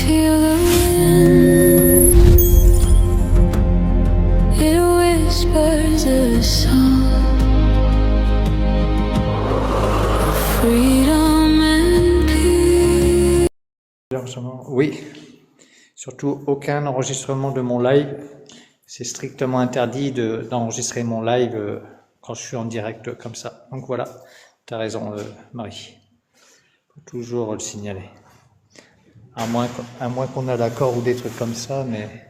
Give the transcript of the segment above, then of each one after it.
feel the wind. It whispers a song of freedom and peace. Oui, surtout aucun enregistrement de mon live. C'est strictement interdit d'enregistrer mon live quand je suis en direct comme ça. Donc voilà, tu as raison Marie. Faut toujours le signaler. À moins qu'on a l'accord ou des trucs comme ça, mais...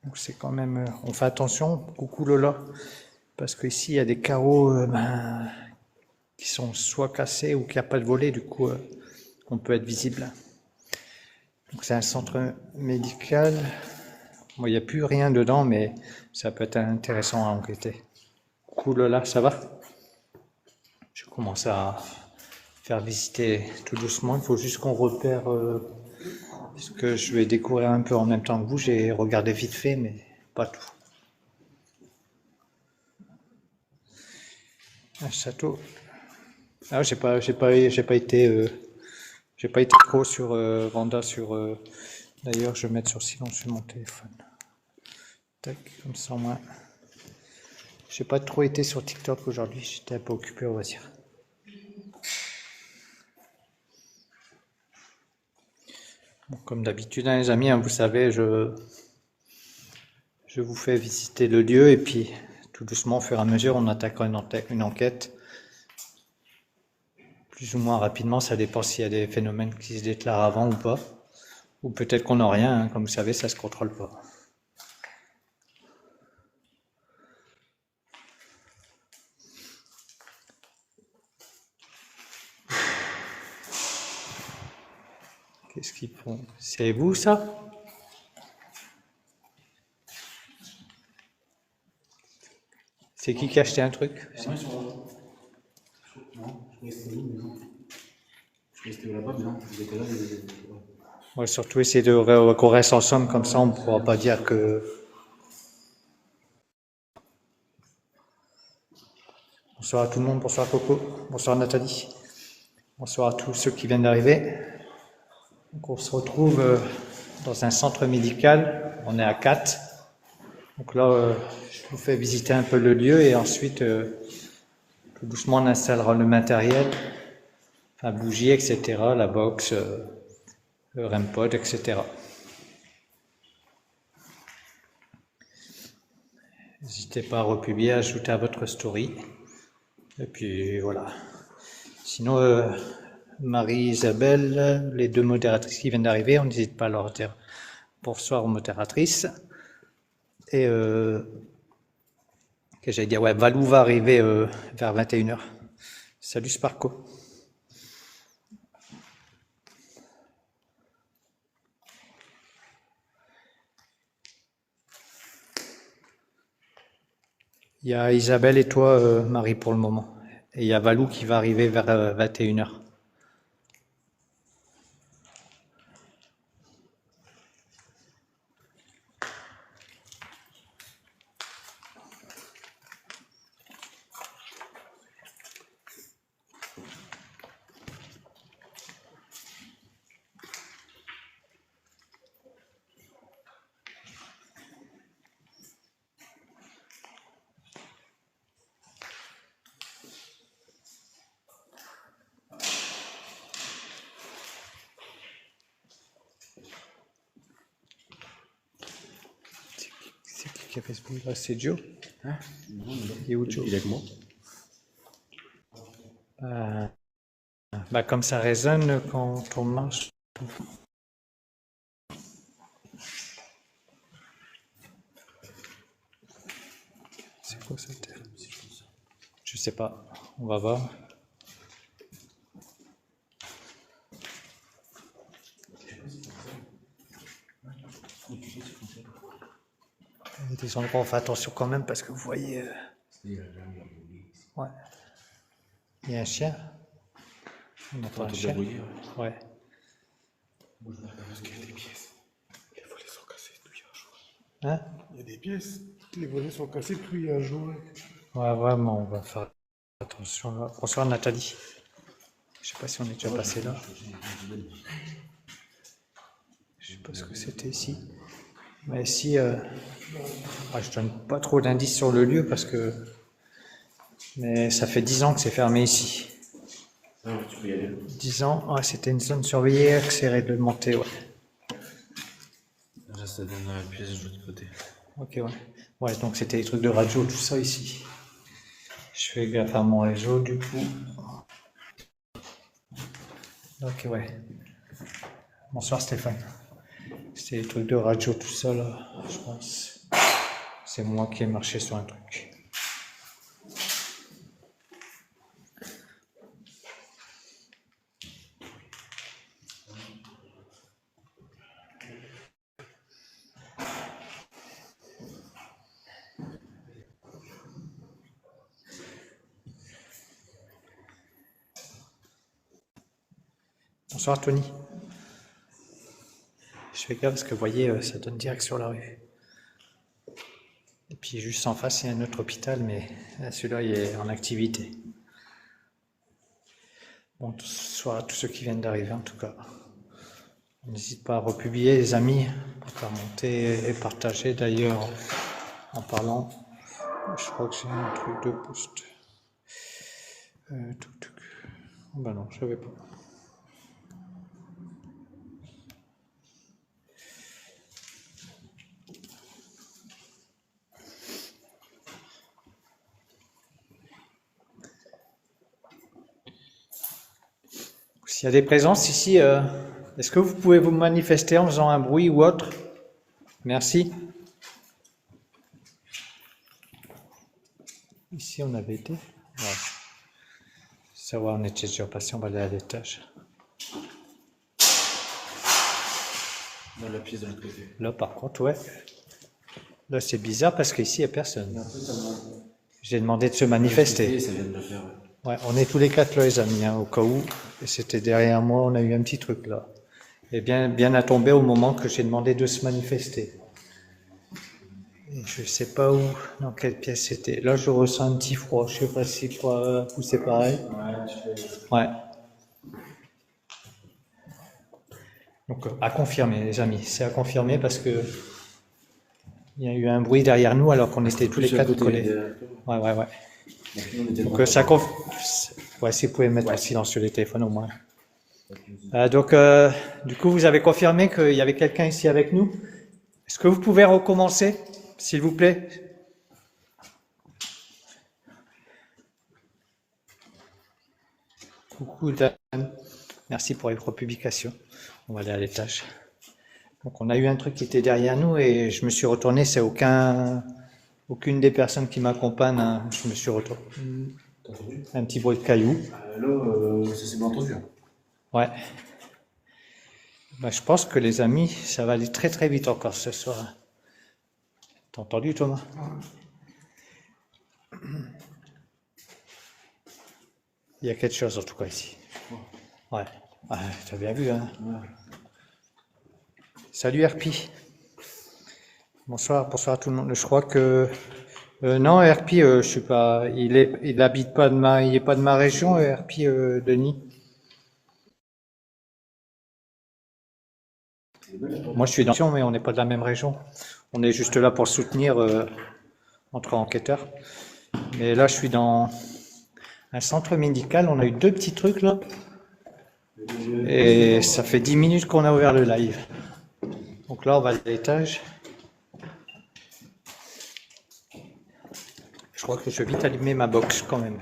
Donc c'est quand même... on fait attention, coucou Lola, parce qu'ici il y a des carreaux qui sont soit cassés ou qui n'ont pas de volet, du coup on peut être visible. Donc c'est un centre médical. Bon, il n'y a plus rien dedans, mais ça peut être intéressant à enquêter. Coucou Lola, ça va? Je commence à faire visiter tout doucement. Il faut juste qu'on repère ce que je vais découvrir un peu en même temps que vous. J'ai regardé vite fait, mais pas tout. Un château. Ah, j'ai pas été trop sur Vanda sur. D'ailleurs, je vais mettre sur silence sur mon téléphone. Tac, comme ça au moins. J'ai pas trop été sur TikTok aujourd'hui. J'étais un peu occupé, on va dire. Bon, comme d'habitude, hein, les amis, hein, vous savez, je vous fais visiter le lieu et puis tout doucement, au fur et à mesure, on attaquera une enquête. Plus ou moins rapidement, ça dépend s'il y a des phénomènes qui se déclarent avant ou pas. Ou peut-être qu'on n'a rien, hein, comme vous savez, ça se contrôle pas. Qu'est-ce qu'ils font? C'est vous, ça? C'est qui a acheté un truc? Non, je restais où, mais non. Je restais là-bas, mais non, vous étiez là, On va surtout essayer qu'on reste ensemble, comme ça on ne pourra pas dire que... Bonsoir à tout le monde, bonsoir Coco, bonsoir Nathalie, bonsoir à tous ceux qui viennent d'arriver. Donc on se retrouve dans un centre médical, on est à 4. Donc là, je vous fais visiter un peu le lieu et ensuite, tout doucement, on installera le matériel, enfin bougies, etc., la box, le REM-pod, etc. N'hésitez pas à republier, à ajouter à votre story. Et puis voilà. Sinon, Marie-Isabelle, les deux modératrices qui viennent d'arriver, on n'hésite pas à leur dire bonsoir aux modératrices. Et que j'allais dire, ouais, Valou va arriver vers 21h. Salut Sparko. Il y a Isabelle et toi, Marie, pour le moment. Et il y a Valou qui va arriver vers 21h. Qui a fait ce bruit là? C'est Joe? Hein? Non, il est où Joe? Il est avec moi. Bah, comme ça résonne quand on marche. C'est quoi ça? Je sais pas. On va voir. Il y a des endroits, on fait attention quand même parce que vous voyez. Ouais. Il y a un chien. On entend un chien. Ouais. Parce qu'il y a des pièces. Les volets sont cassés, tout y a un jour. Hein? Il y a des pièces. Les volets sont cassés, tout y a un jour. Ouais, vraiment, on va faire attention là. Bonsoir Nathalie. Je sais pas si on est déjà passé là. Je sais pas ce que c'était ici. Mais ici, je donne pas trop d'indices sur le lieu parce que... Mais ça fait 10 ans que c'est fermé ici. Ah, tu peux y aller. 10 ans, c'était une zone surveillée qui s'est réglementée, ouais. Là, ça donne la pièce de l'autre côté. Ok, ouais. Ouais, donc c'était les trucs de radio, tout ça ici. Je fais gaffe à mon réseau, du coup. Ok, ouais. Bonsoir Stéphane. C'était les trucs de radio, tout ça, là, je pense. C'est moi qui ai marché sur un truc. Bonsoir Tony. Je fais gaffe parce que vous voyez, ça donne direct sur la rue. Et puis juste en face, il y a un autre hôpital, mais celui-là, il est en activité. Bonsoir à tous ceux qui viennent d'arriver en tout cas. N'hésite pas à republier les amis, à monter et partager d'ailleurs en parlant. Je crois que j'ai un truc de boost. Oh ben non, je savais pas. S'il y a des présences ici, est-ce que vous pouvez vous manifester en faisant un bruit ou autre? Merci. Ici, on avait été. Ouais. Ça va, on était déjà passé, on va aller à l'étage. Dans la pièce de l'autre côté. Là, par contre, ouais. Là, c'est bizarre parce qu'ici, il n'y a personne. J'ai demandé de se manifester. Ça vient de le faire, ouais. Ouais, on est tous les quatre là, les amis, au cas où. Et c'était derrière moi, on a eu un petit truc là. Et bien à tomber au moment que j'ai demandé de se manifester. Et je sais pas où, dans quelle pièce c'était. Là, je ressens un petit froid. Je sais pas si toi, vous c'est pareil. Ouais. Donc, à confirmer, les amis. C'est à confirmer parce que il y a eu un bruit derrière nous alors qu'on était tous les quatre collés. Ouais. Donc, ça ouais, si vous pouvez mettre en silence sur les téléphones au moins. Du coup, vous avez confirmé qu'il y avait quelqu'un ici avec nous. Est-ce que vous pouvez recommencer, s'il vous plaît? Coucou Dan. Merci pour les republications. On va aller à l'étage. Donc, on a eu un truc qui était derrière nous et je me suis retourné. C'est aucune des personnes qui m'accompagnent. Hein. Je me suis retourné. Un petit bruit de cailloux. Là, ça s'est bien entendu. Ouais. Je pense que les amis, ça va aller très très vite encore ce soir. T'as entendu, Thomas? Il y a quelque chose en tout cas ici. Ouais. T'as bien vu, hein? Ouais. Salut RP. Bonsoir à tout le monde. Je crois que non, RP, je suis pas. Il habite pas il est pas de ma région, RP Denis. Moi, je suis dans la région, mais on n'est pas de la même région. On est juste là pour le soutenir entre enquêteurs. Mais là, je suis dans un centre médical. On a eu 2 petits trucs là. Et ça fait 10 minutes qu'on a ouvert le live. Donc là, on va à l'étage. Je crois que je vais vite allumer ma box quand même.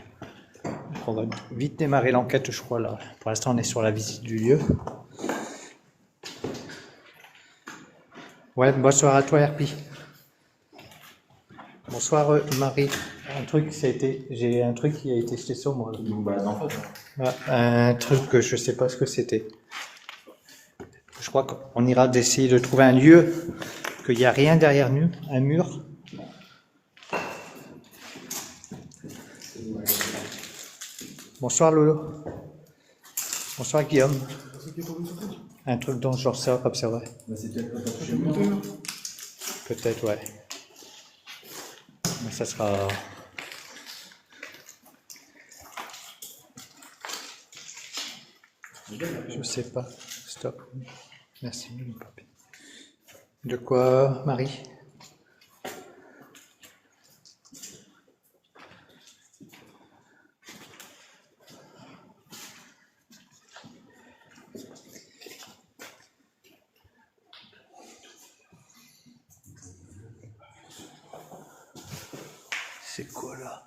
Donc on va vite démarrer l'enquête, je crois là. Pour l'instant, on est sur la visite du lieu. Ouais, bonsoir à toi, RP. Bonsoir, Marie. J'ai un truc qui a été jeté sur moi. Là. Non, Ouais, un truc que je sais pas ce que c'était. Je crois qu'on ira d'essayer de trouver un lieu, qu'il n'y a rien derrière nous, un mur. Bonsoir, Lolo. Bonsoir, Guillaume. Un truc dans ce genre ça, comme ça, ouais. Peut-être, ouais. Mais ça sera... Je sais pas. Stop. Merci, mon papi. De quoi, Marie? C'est quoi là?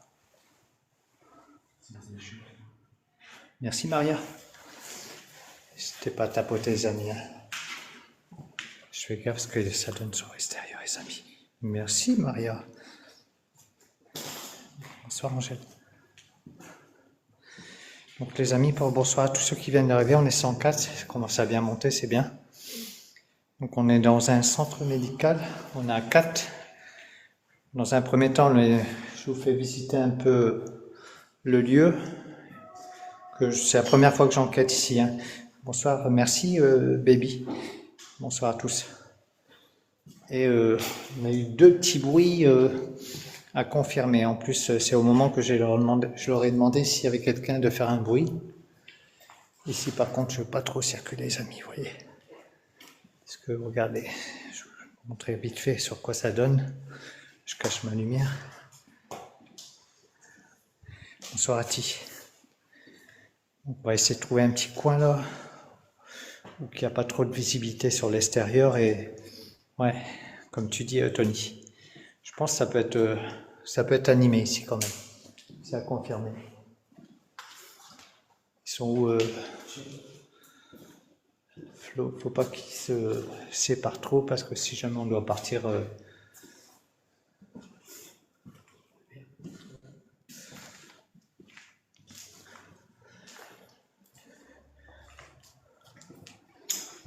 Merci Maria. C'était pas tapoter les amis. Hein. Je fais gaffe ce que ça donne sur l'extérieur les amis. Merci Maria. Bonsoir Angèle. Donc les amis, bonsoir à tous ceux qui viennent d'arriver. On est 104, ça commence à bien monter, c'est bien. Donc on est dans un centre médical. On a 4. Dans un premier temps, je vous fais visiter un peu le lieu. C'est la première fois que j'enquête ici. Hein. Bonsoir, merci baby. Bonsoir à tous. Et on a eu 2 petits bruits à confirmer. En plus, c'est au moment que je leur ai demandé s'il y avait quelqu'un de faire un bruit. Ici, par contre, je ne veux pas trop circuler, les amis, vous voyez. Parce que, regardez, je vais vous montrer vite fait sur quoi ça donne. Je cache ma lumière. Bonsoir Ati. On va essayer de trouver un petit coin là où il n'y a pas trop de visibilité sur l'extérieur et ouais, comme tu dis Tony, je pense que ça peut être animé ici quand même. C'est à confirmer. Ils sont où Flo, faut pas qu'ils se séparent trop parce que si jamais on doit partir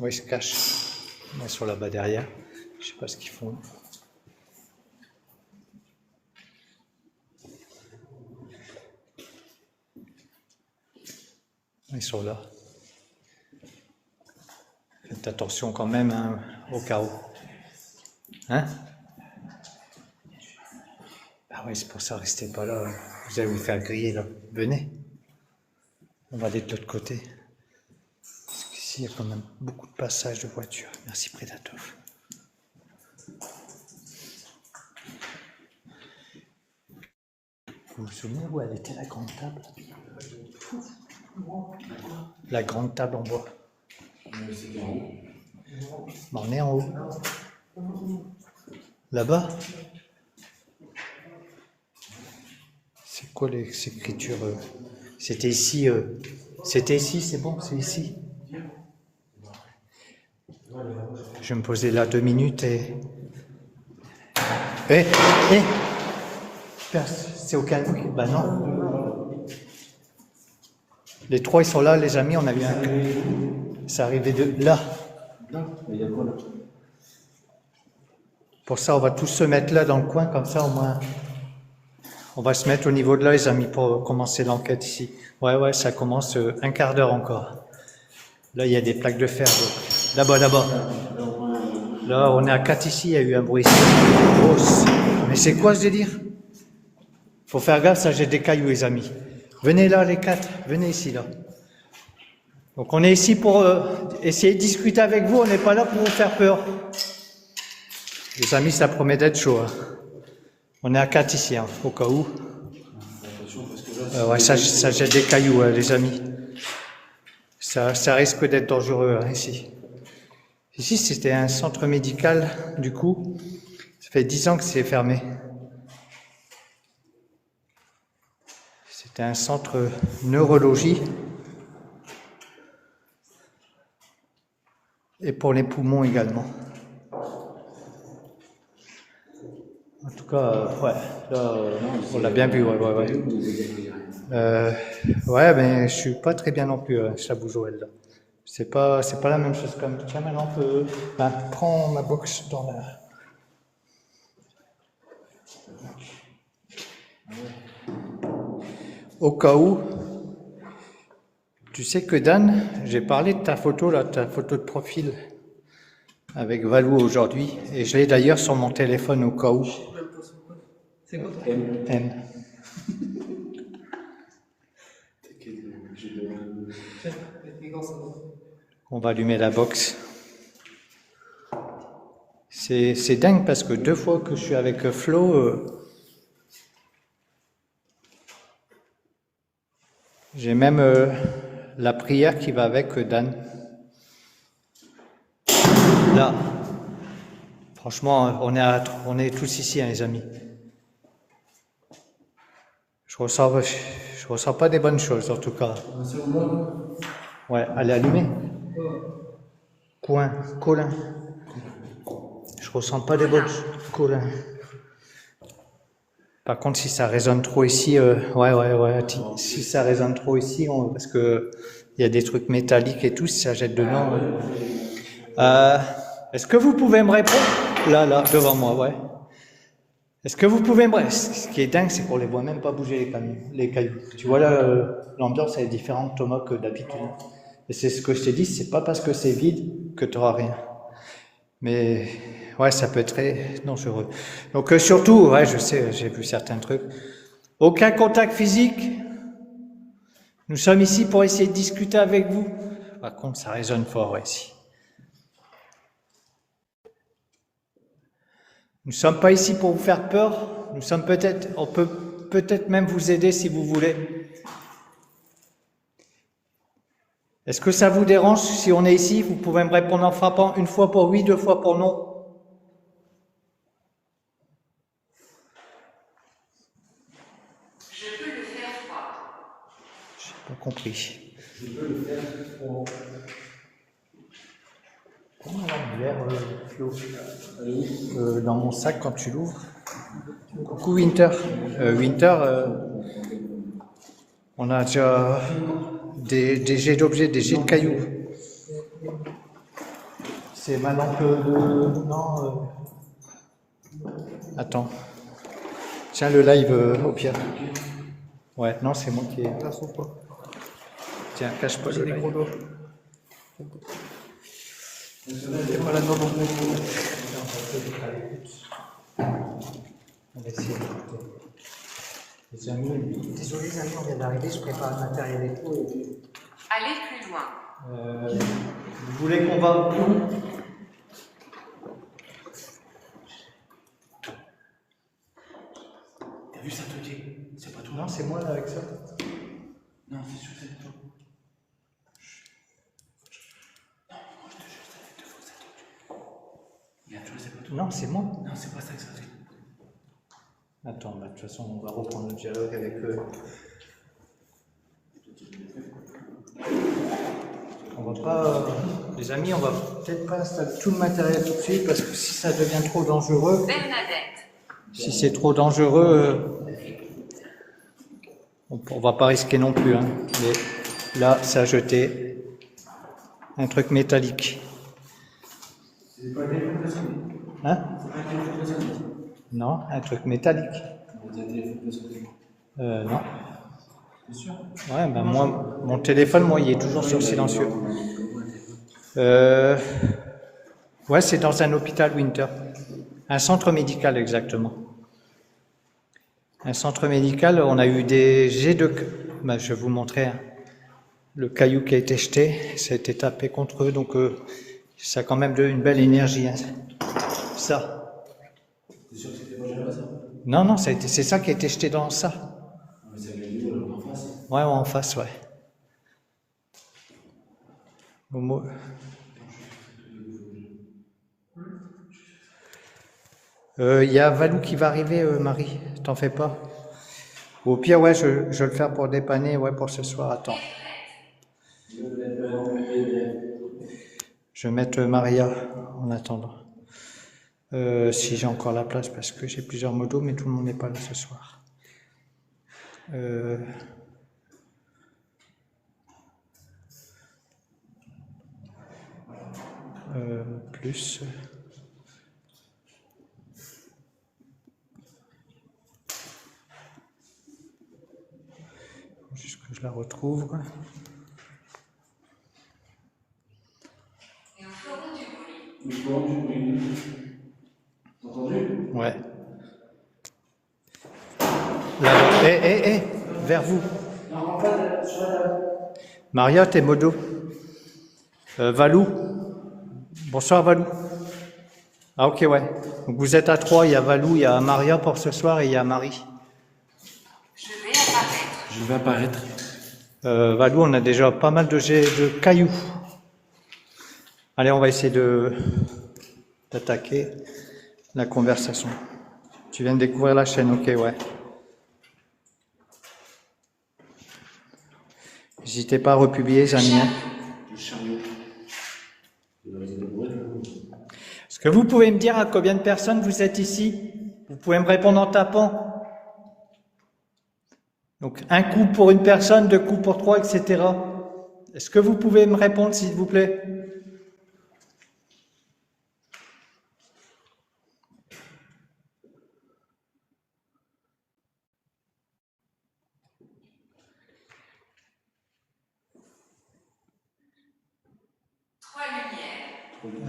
oui, ils se cachent. Ils sont là-bas derrière. Je sais pas ce qu'ils font. Ils sont là. Faites attention quand même hein, au cas où. Hein? Ah oui, c'est pour ça, restez pas là. Vous allez vous faire griller là. Venez. On va aller de l'autre côté. Il y a quand même beaucoup de passages de voitures. Merci Predatov. Vous vous souvenez où elle était la grande table? La grande table en bois. On est en haut. Là-bas? C'est quoi les écritures? C'était ici. C'était ici, c'est bon, c'est ici. Je vais me poser là 2 minutes et... c'est au calme. Bah non. Les 3 ils sont là, les amis, on a eu un... C'est arrivé de là. Pour ça, on va tous se mettre là dans le coin, comme ça au moins... On va se mettre au niveau de là, les amis, pour commencer l'enquête ici. Ouais, ça commence 1/4 d'heure encore. Là, il y a des plaques de fer. Là-bas. Là, on est à 4 ici, il y a eu un bruit. Mais c'est quoi ce délire? Faut faire gaffe, ça jette des cailloux, les amis. Venez là, les 4. Venez ici, là. Donc, on est ici pour essayer de discuter avec vous. On n'est pas là pour vous faire peur. Les amis, ça promet d'être chaud. Hein. On est à 4 ici, hein, au cas où. Ouais, ça jette des cailloux, les amis. Ça risque d'être dangereux, hein, ici. Ici, c'était un centre médical, du coup. Ça fait 10 ans que c'est fermé. C'était un centre neurologie. Et pour les poumons également. En tout cas, ouais, là, on l'a bien vu, ouais. Ouais, mais je suis pas très bien non plus, Chabou Joël, là. C'est pas la même chose quand même. Tiens, maintenant, prends ma box dans la... Au cas où, tu sais que Dan, j'ai parlé de ta photo, là, ta photo de profil avec Valou aujourd'hui, et je l'ai d'ailleurs sur mon téléphone au cas où. C'est quoi? M. Et quand ça va? On va allumer la box. C'est dingue parce que 2 fois que je suis avec Flo, j'ai même la prière qui va avec Dan. Là, franchement, on est tous ici, hein, les amis. Je ressens pas des bonnes choses, en tout cas. Ouais, allez allumer. Colin. Je ressens pas des bonnes choses. Colin. Par contre, si ça résonne trop ici, ouais. Si ça résonne trop ici, parce que il y a des trucs métalliques et tout, si ça jette dedans. Est-ce que vous pouvez me répondre? Là, devant moi, ouais. Est-ce que vous pouvez me répondre? Ce qui est dingue, c'est qu'on les voit même pas bouger les cailloux. Tu vois là, l'ambiance elle est différente, Thomas, que d'habitude. Et c'est ce que je t'ai dit, c'est pas parce que c'est vide que tu n'auras rien. Mais ouais, ça peut être très dangereux. Donc surtout, ouais, je sais, j'ai vu certains trucs. Aucun contact physique. Nous sommes ici pour essayer de discuter avec vous. Par contre, ça résonne fort ouais, ici. Nous ne sommes pas ici pour vous faire peur. On peut peut-être même vous aider si vous voulez. Est-ce que ça vous dérange si on est ici? Vous pouvez me répondre en frappant 1 fois pour oui, 2 fois pour non. Je peux le faire quoi? Je n'ai pas compris. Je peux le faire pour... Comment l'anglais, Flo dans mon sac quand tu l'ouvres. Coucou Winter. On a déjà des jets d'objets, des jets de cailloux. C'est ma lampe de... Non. Attends. Tiens le live au pire. Ouais, non, c'est moi qui ai... Tiens, cache pas le live. C'est pas là dedans non plus. On va essayer d'écouter. Les amis, désolé les amis, on vient d'arriver, je prépare le matériel et tout. Allez plus loin. Vous voulez qu'on va où? T'as vu ça te dit? C'est pas toi? Non, c'est moi là avec ça. Non, c'est sûr, c'est toi. Non, moi je te jure, ça fait 2 fois que ça te dit. Regarde, tu vois, c'est pas toi. Non, c'est moi. Non, c'est pas ça que ça fait. Attends, bah, de toute façon, on va reprendre le dialogue avec eux. On va pas, les amis, on va peut-être pas installer tout le matériel tout de suite parce que si ça devient trop dangereux, Bernadette. si c'est trop dangereux, on va pas risquer non plus. Hein. Mais là, ça a jeté un truc métallique. C'est pas le téléphone de Sony. Hein? C'est pas le téléphone de Sony. Non, un truc métallique. C'est le téléphone de Sony. Non. C'est sûr? Ouais, ben moi, mon téléphone, moi, il est toujours sur silencieux. Ouais, c'est dans un hôpital Winter. Un centre médical, exactement. Un centre médical, on a eu des jets de... Ben, je vais vous montrer hein. Le caillou qui a été jeté, ça a été tapé contre eux, donc ça a quand même une belle énergie. Hein. Ça. C'est sûr que c'était pas jamais ça? Non, c'est ça qui a été jeté dans ça. Mais c'est le vidéo en face. Ouais, en face, ouais. Momo. Il y a Valou qui va arriver, Marie, t'en fais pas. Au pire, ouais, je vais le faire pour dépanner, ouais, pour ce soir, attends. Je vais mettre Maria en attendant. Si j'ai encore la place, parce que j'ai plusieurs modos, mais tout le monde n'est pas là ce soir. Plus... Juste que je la retrouve. Nous ferons du bruit. Nous ferons du bruit. T'as entendu? Ouais. Là, vers vous. Maria, t'es modo. Valou. Bonsoir Valou. Ah ok, ouais. Donc vous êtes à 3, il y a Valou, il y a Maria pour ce soir et il y a Marie. Je vais apparaître. Je vais apparaître. Valou, on a déjà pas mal de cailloux. Allez, on va essayer d'attaquer la conversation. Tu viens de découvrir la chaîne, ok, ouais. N'hésitez pas à republier, les amis. Le chariot. Est-ce que vous pouvez me dire à combien de personnes vous êtes ici? Vous pouvez me répondre en tapant. Donc, un coup pour une personne, 2 coups pour 3, etc. Est-ce que vous pouvez me répondre, s'il vous plaît? Trois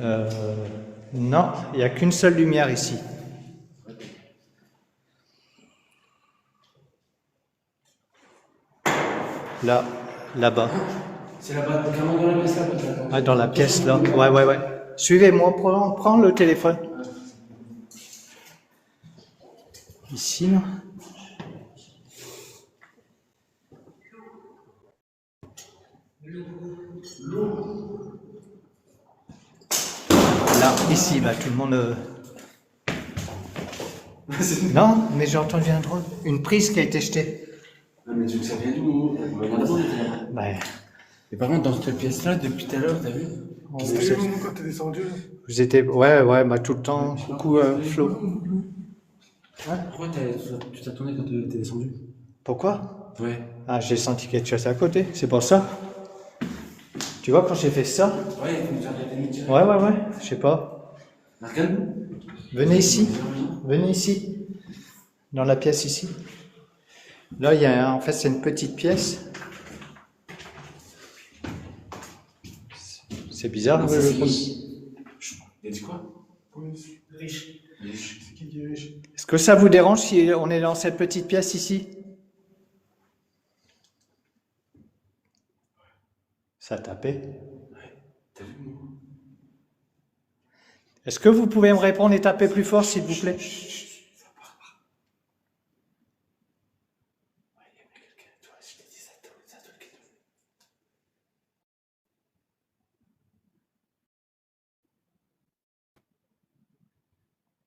lumières. Non, il n'y a qu'une seule lumière ici. Là, là-bas. C'est là-bas, carrément dans la pièce là-bas. Ah, dans la pièce, là. Ouais. Suivez-moi, prends le téléphone. Ici, non? Là, ici, bah, tout le monde... Non, mais j'ai entendu un drôle. Une prise qui a été jetée. Non, mais tu veux que ça vient d'où? Regarde, on était là. Ouais. Et par contre, dans cette pièce-là, depuis tout à l'heure, t'as vu? C'était où quand t'es descendu? Vous étiez... Ouais, bah, tout le temps. Coucou, Flo. Pourquoi tu t'attendais quand t'es descendu? Pourquoi? Ouais. Ah, j'ai senti quelque chose à côté, c'est pour ça. Tu vois, quand j'ai fait ça... Ouais, tu nous as regardé nous dire. Ouais, je sais pas. Regarde. Venez ici. Dans la pièce ici. Là, il y a en fait, c'est une petite pièce. C'est bizarre. Non, le- c'est le- Il a dit quoi? Riche. Riche. C'est qui est riche? Est-ce que ça vous dérange si on est dans cette petite pièce ici? Ça a tapé. T'as vu, moi? Est-ce que vous pouvez me répondre et taper plus fort, s'il vous plaît?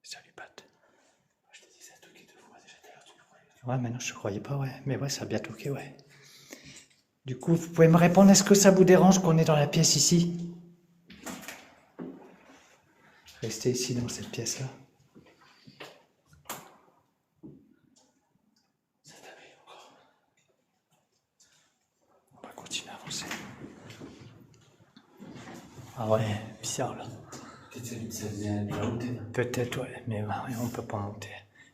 Salut, Pat. Je t'ai dit, ça a toqué 2 fois déjà d'ailleurs, tu me croyais. Ouais, mais non, je ne croyais pas, ouais. Mais ouais, ça a bien toqué, ouais. Du coup, vous pouvez me répondre, est-ce que ça vous dérange qu'on est dans la pièce ici? Restez ici, dans cette pièce-là. Ça a tapé encore. On va continuer à avancer. Ah ouais, bizarre, là. Peut-être ça vient de la montée, là. Peut-être, ouais, mais ouais, on ne peut pas monter.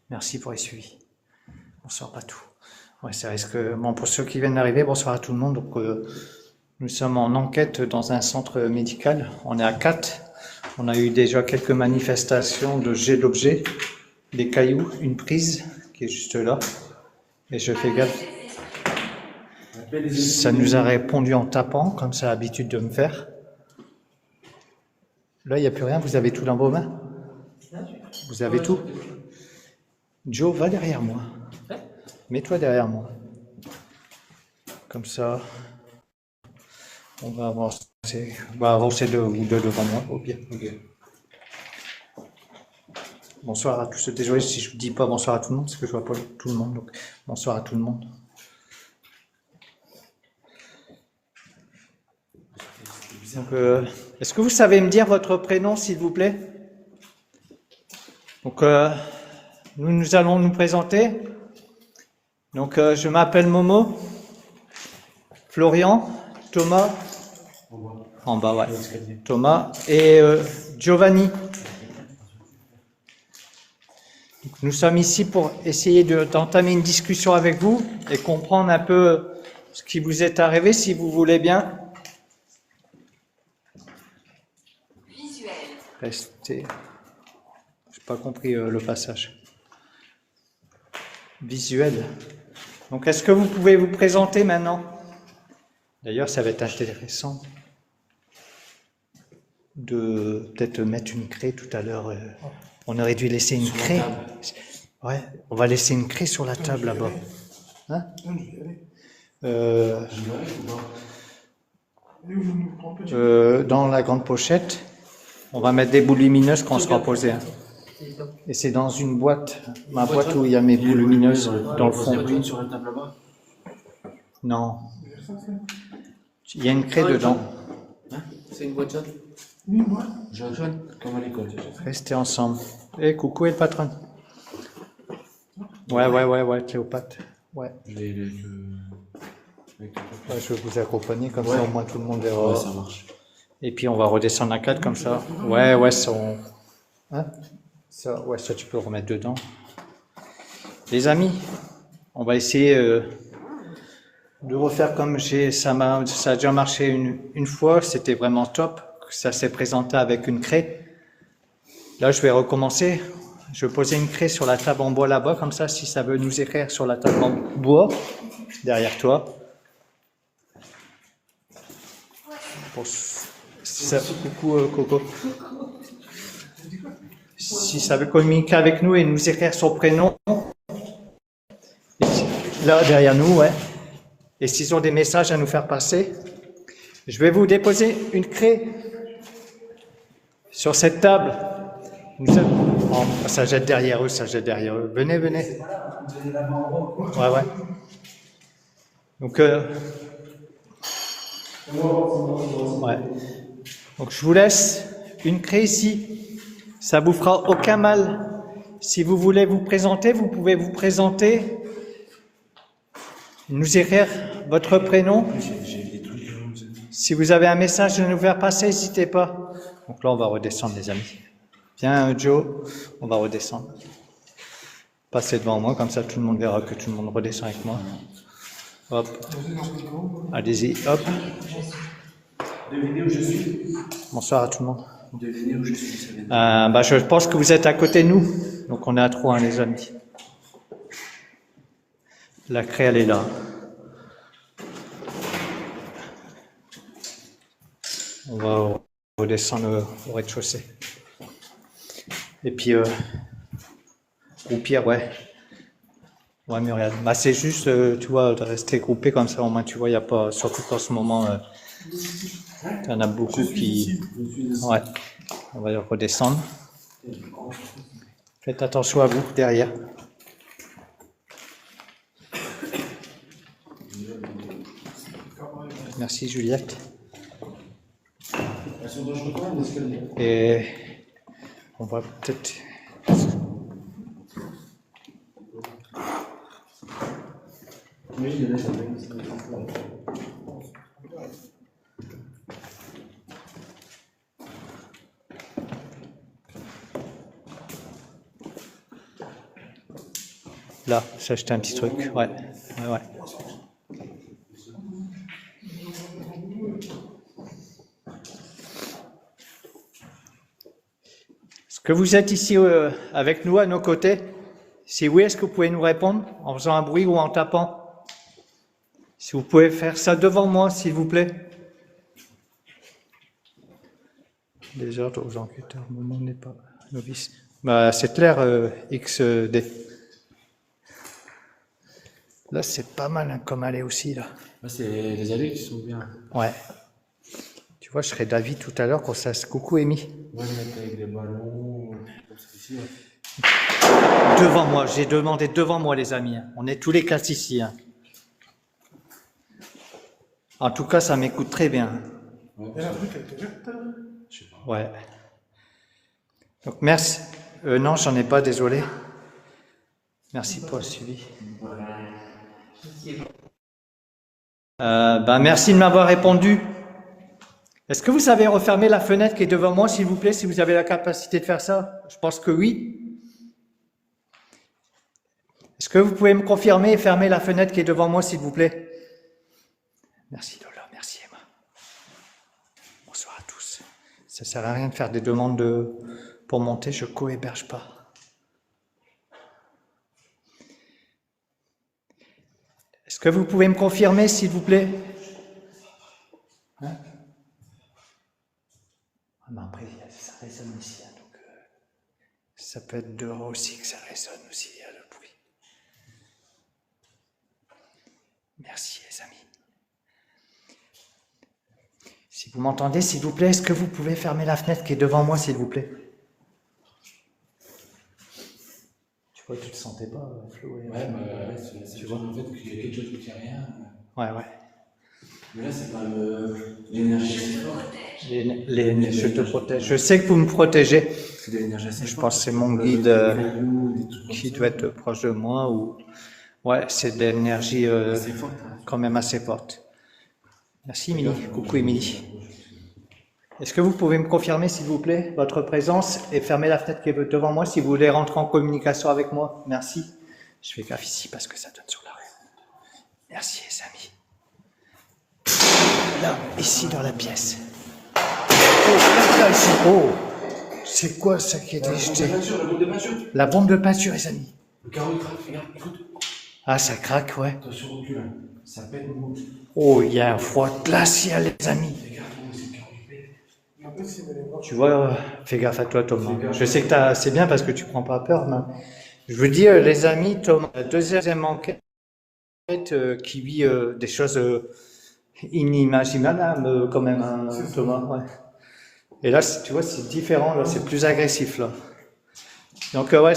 Merci pour les suivis. Bonsoir, Patou. Ouais, ça risque. Bon, pour ceux qui viennent d'arriver, bonsoir à tout le monde. Donc, nous sommes en enquête dans un centre médical. On est à 4. On a eu déjà quelques manifestations de jet d'objets, des cailloux, une prise qui est juste là. Et je fais gaffe. Ça nous a répondu en tapant, comme ça a l'habitude de me faire. Là, il n'y a plus rien. Vous avez tout dans vos mains? Vous avez tout? Joe, va derrière moi. Mets-toi derrière moi. Comme ça, on va avancer. On va avancer ou deux devant moi, au pire. Ok. Bonsoir à tous. Désolé si je ne dis pas bonsoir à tout le monde, parce que je ne vois pas tout le monde. Donc, bonsoir à tout le monde. Donc, est-ce que vous savez me dire votre prénom, s'il vous plaît? Donc, nous allons nous présenter. Donc, je m'appelle Momo, Florian, Thomas, en bas, ouais, Thomas et Giovanni. Donc, nous sommes ici pour essayer d'entamer une discussion avec vous et comprendre un peu ce qui vous est arrivé, si vous voulez bien. Visuel. Restez. J'ai pas compris le passage. Visuel. Donc, est-ce que vous pouvez vous présenter maintenant? D'ailleurs, ça va être intéressant. de peut-être mettre une craie tout à l'heure. On aurait dû laisser une craie. Ouais, on va laisser une craie sur la table là-bas. Hein? Non, je vais y aller. Et où nous prend petit. Dans la grande pochette, on va mettre des boules lumineuses quand on sera posé. Hein. Et c'est dans une boîte, ma boîte où il y a mes boules lumineuses dans le fond. Une sur la table là-bas. Non, il y a une craie dedans. Hein? C'est une boîte jaune. Oui, moi. Jaune, comme à l'école. Restez ensemble. Et coucou et le patron. Ouais, Cléopâtre. Ouais. Ouais, je vais vous accompagner comme ça, au moins tout le monde verra. Ouais, ça marche. Et puis on va redescendre à 4 comme ça. Ouais, ça, hein? Ça, ouais, ça tu peux le remettre dedans. Les amis, on va essayer de refaire comme ça a déjà marché une fois, c'était vraiment top. Ça s'est présenté avec une craie. Là, je vais recommencer. Je vais poser une craie sur la table en bois là-bas, comme ça, si ça veut nous écrire sur la table en bois, derrière toi. Si ça, coucou Coco. Si ça veut communiquer avec nous et nous écrire son prénom, là derrière nous, ouais. Et s'ils ont des messages à nous faire passer, je vais vous déposer une craie sur cette table. Oh, ça jette derrière eux, Venez. Ouais. Donc, ouais. Donc je vous laisse une craie ici. Ça vous fera aucun mal. Si vous voulez vous présenter, vous pouvez vous présenter. Nous écrire votre prénom. Si vous avez un message à nous faire passer, n'hésitez pas. Donc là, on va redescendre, les amis. Viens, Joe, on va redescendre. Passez devant moi, comme ça tout le monde verra que tout le monde redescend avec moi. Hop. Allez-y, hop. Devinez où je suis. Bonsoir à tout le monde. Devinez où je suis. Ça vient Je pense que vous êtes à côté de nous. Donc on est à 3, hein, les amis. La craie, elle est là. On va redescendre au rez-de-chaussée. Et puis, au pire, ouais. Ouais, Muriel. Bah, c'est juste, tu vois, de rester groupé comme ça, au moins, tu vois, il n'y a pas, surtout qu'en ce moment, il y en a beaucoup qui... Ouais. On va redescendre. Faites attention à vous, derrière. Merci, Juliette. Et on va peut-être... Là, j'ai acheté un petit truc. Ouais. Est-ce que vous êtes ici avec nous, à nos côtés? Si oui, est-ce que vous pouvez nous répondre en faisant un bruit ou en tapant? Si vous pouvez faire ça devant moi, s'il vous plaît. Des ordres aux enquêteurs, le moment n'est pas novice. Bah, c'est clair, XD. Là, c'est pas mal hein, comme aller aussi, là. Là, c'est les allées qui sont bien. Ouais. Tu vois, je serais d'avis tout à l'heure quand ça se... Coucou, Amy. Ouais, mettre avec des ballons, comme ça ici, ouais. Devant moi, j'ai demandé devant moi, les amis. On est tous les quatre ici. Hein. En tout cas, ça m'écoute très bien. Et la truc, elle était verte tout à l'heure. Je sais pas. Ouais. Donc, merci. Non, j'en ai pas, désolé. Merci pour le suivi. Merci de m'avoir répondu. Est-ce que vous savez refermer la fenêtre qui est devant moi, s'il vous plaît, si vous avez la capacité de faire ça? Je pense que oui. Est-ce que vous pouvez me confirmer et fermer la fenêtre qui est devant moi, s'il vous plaît? Merci Lola, merci Emma. Bonsoir à tous. Ça sert à rien de faire des demandes pour monter, je co-héberge pas. Est-ce que vous pouvez me confirmer, s'il vous plaît? Hein? Mais après, ça résonne ici, hein, donc ça peut être dehors aussi que ça résonne aussi, le bruit. Merci les amis. Si vous m'entendez, s'il vous plaît, est-ce que vous pouvez fermer la fenêtre qui est devant moi, s'il vous plaît? Tu vois, tu te sentais pas, Flo? Tu vois, en fait, qu'il y a quelque chose qui ne tient rien. Ouais. Mais là, c'est pas l'énergie assez forte. Je te protège. Je sais que vous me protégez. C'est de l'énergie assez forte. Je pense que c'est mon guide qui doit être proche de moi. Ouais, c'est de l'énergie quand même assez forte. Merci, Émilie. Coucou, Émilie. Est-ce que vous pouvez me confirmer, s'il vous plaît, votre présence et fermer la fenêtre qui est devant moi si vous voulez rentrer en communication avec moi? Merci. Je fais gaffe ici parce que ça donne sur la rue. Merci, les amis. Là, ici, dans la pièce. Oh, là, ici. Oh, c'est quoi ça qui est jeté? La bombe de peinture. La bombe de peinture, les amis. Le carreau, il craque. Regarde, écoute. Ah, ça craque, ouais. Attention, recule. Ça pète. Oh, il y a un froid glacial, les amis. Tu vois, fais gaffe à toi, Thomas. Je sais que c'est bien parce que tu prends pas peur, mais je veux dire, les amis, Thomas, la deuxième enquête qui vit des choses inimaginables quand même, hein, Thomas. Ouais. Et là, tu vois, c'est différent, là, c'est plus agressif, là. Donc, ouais.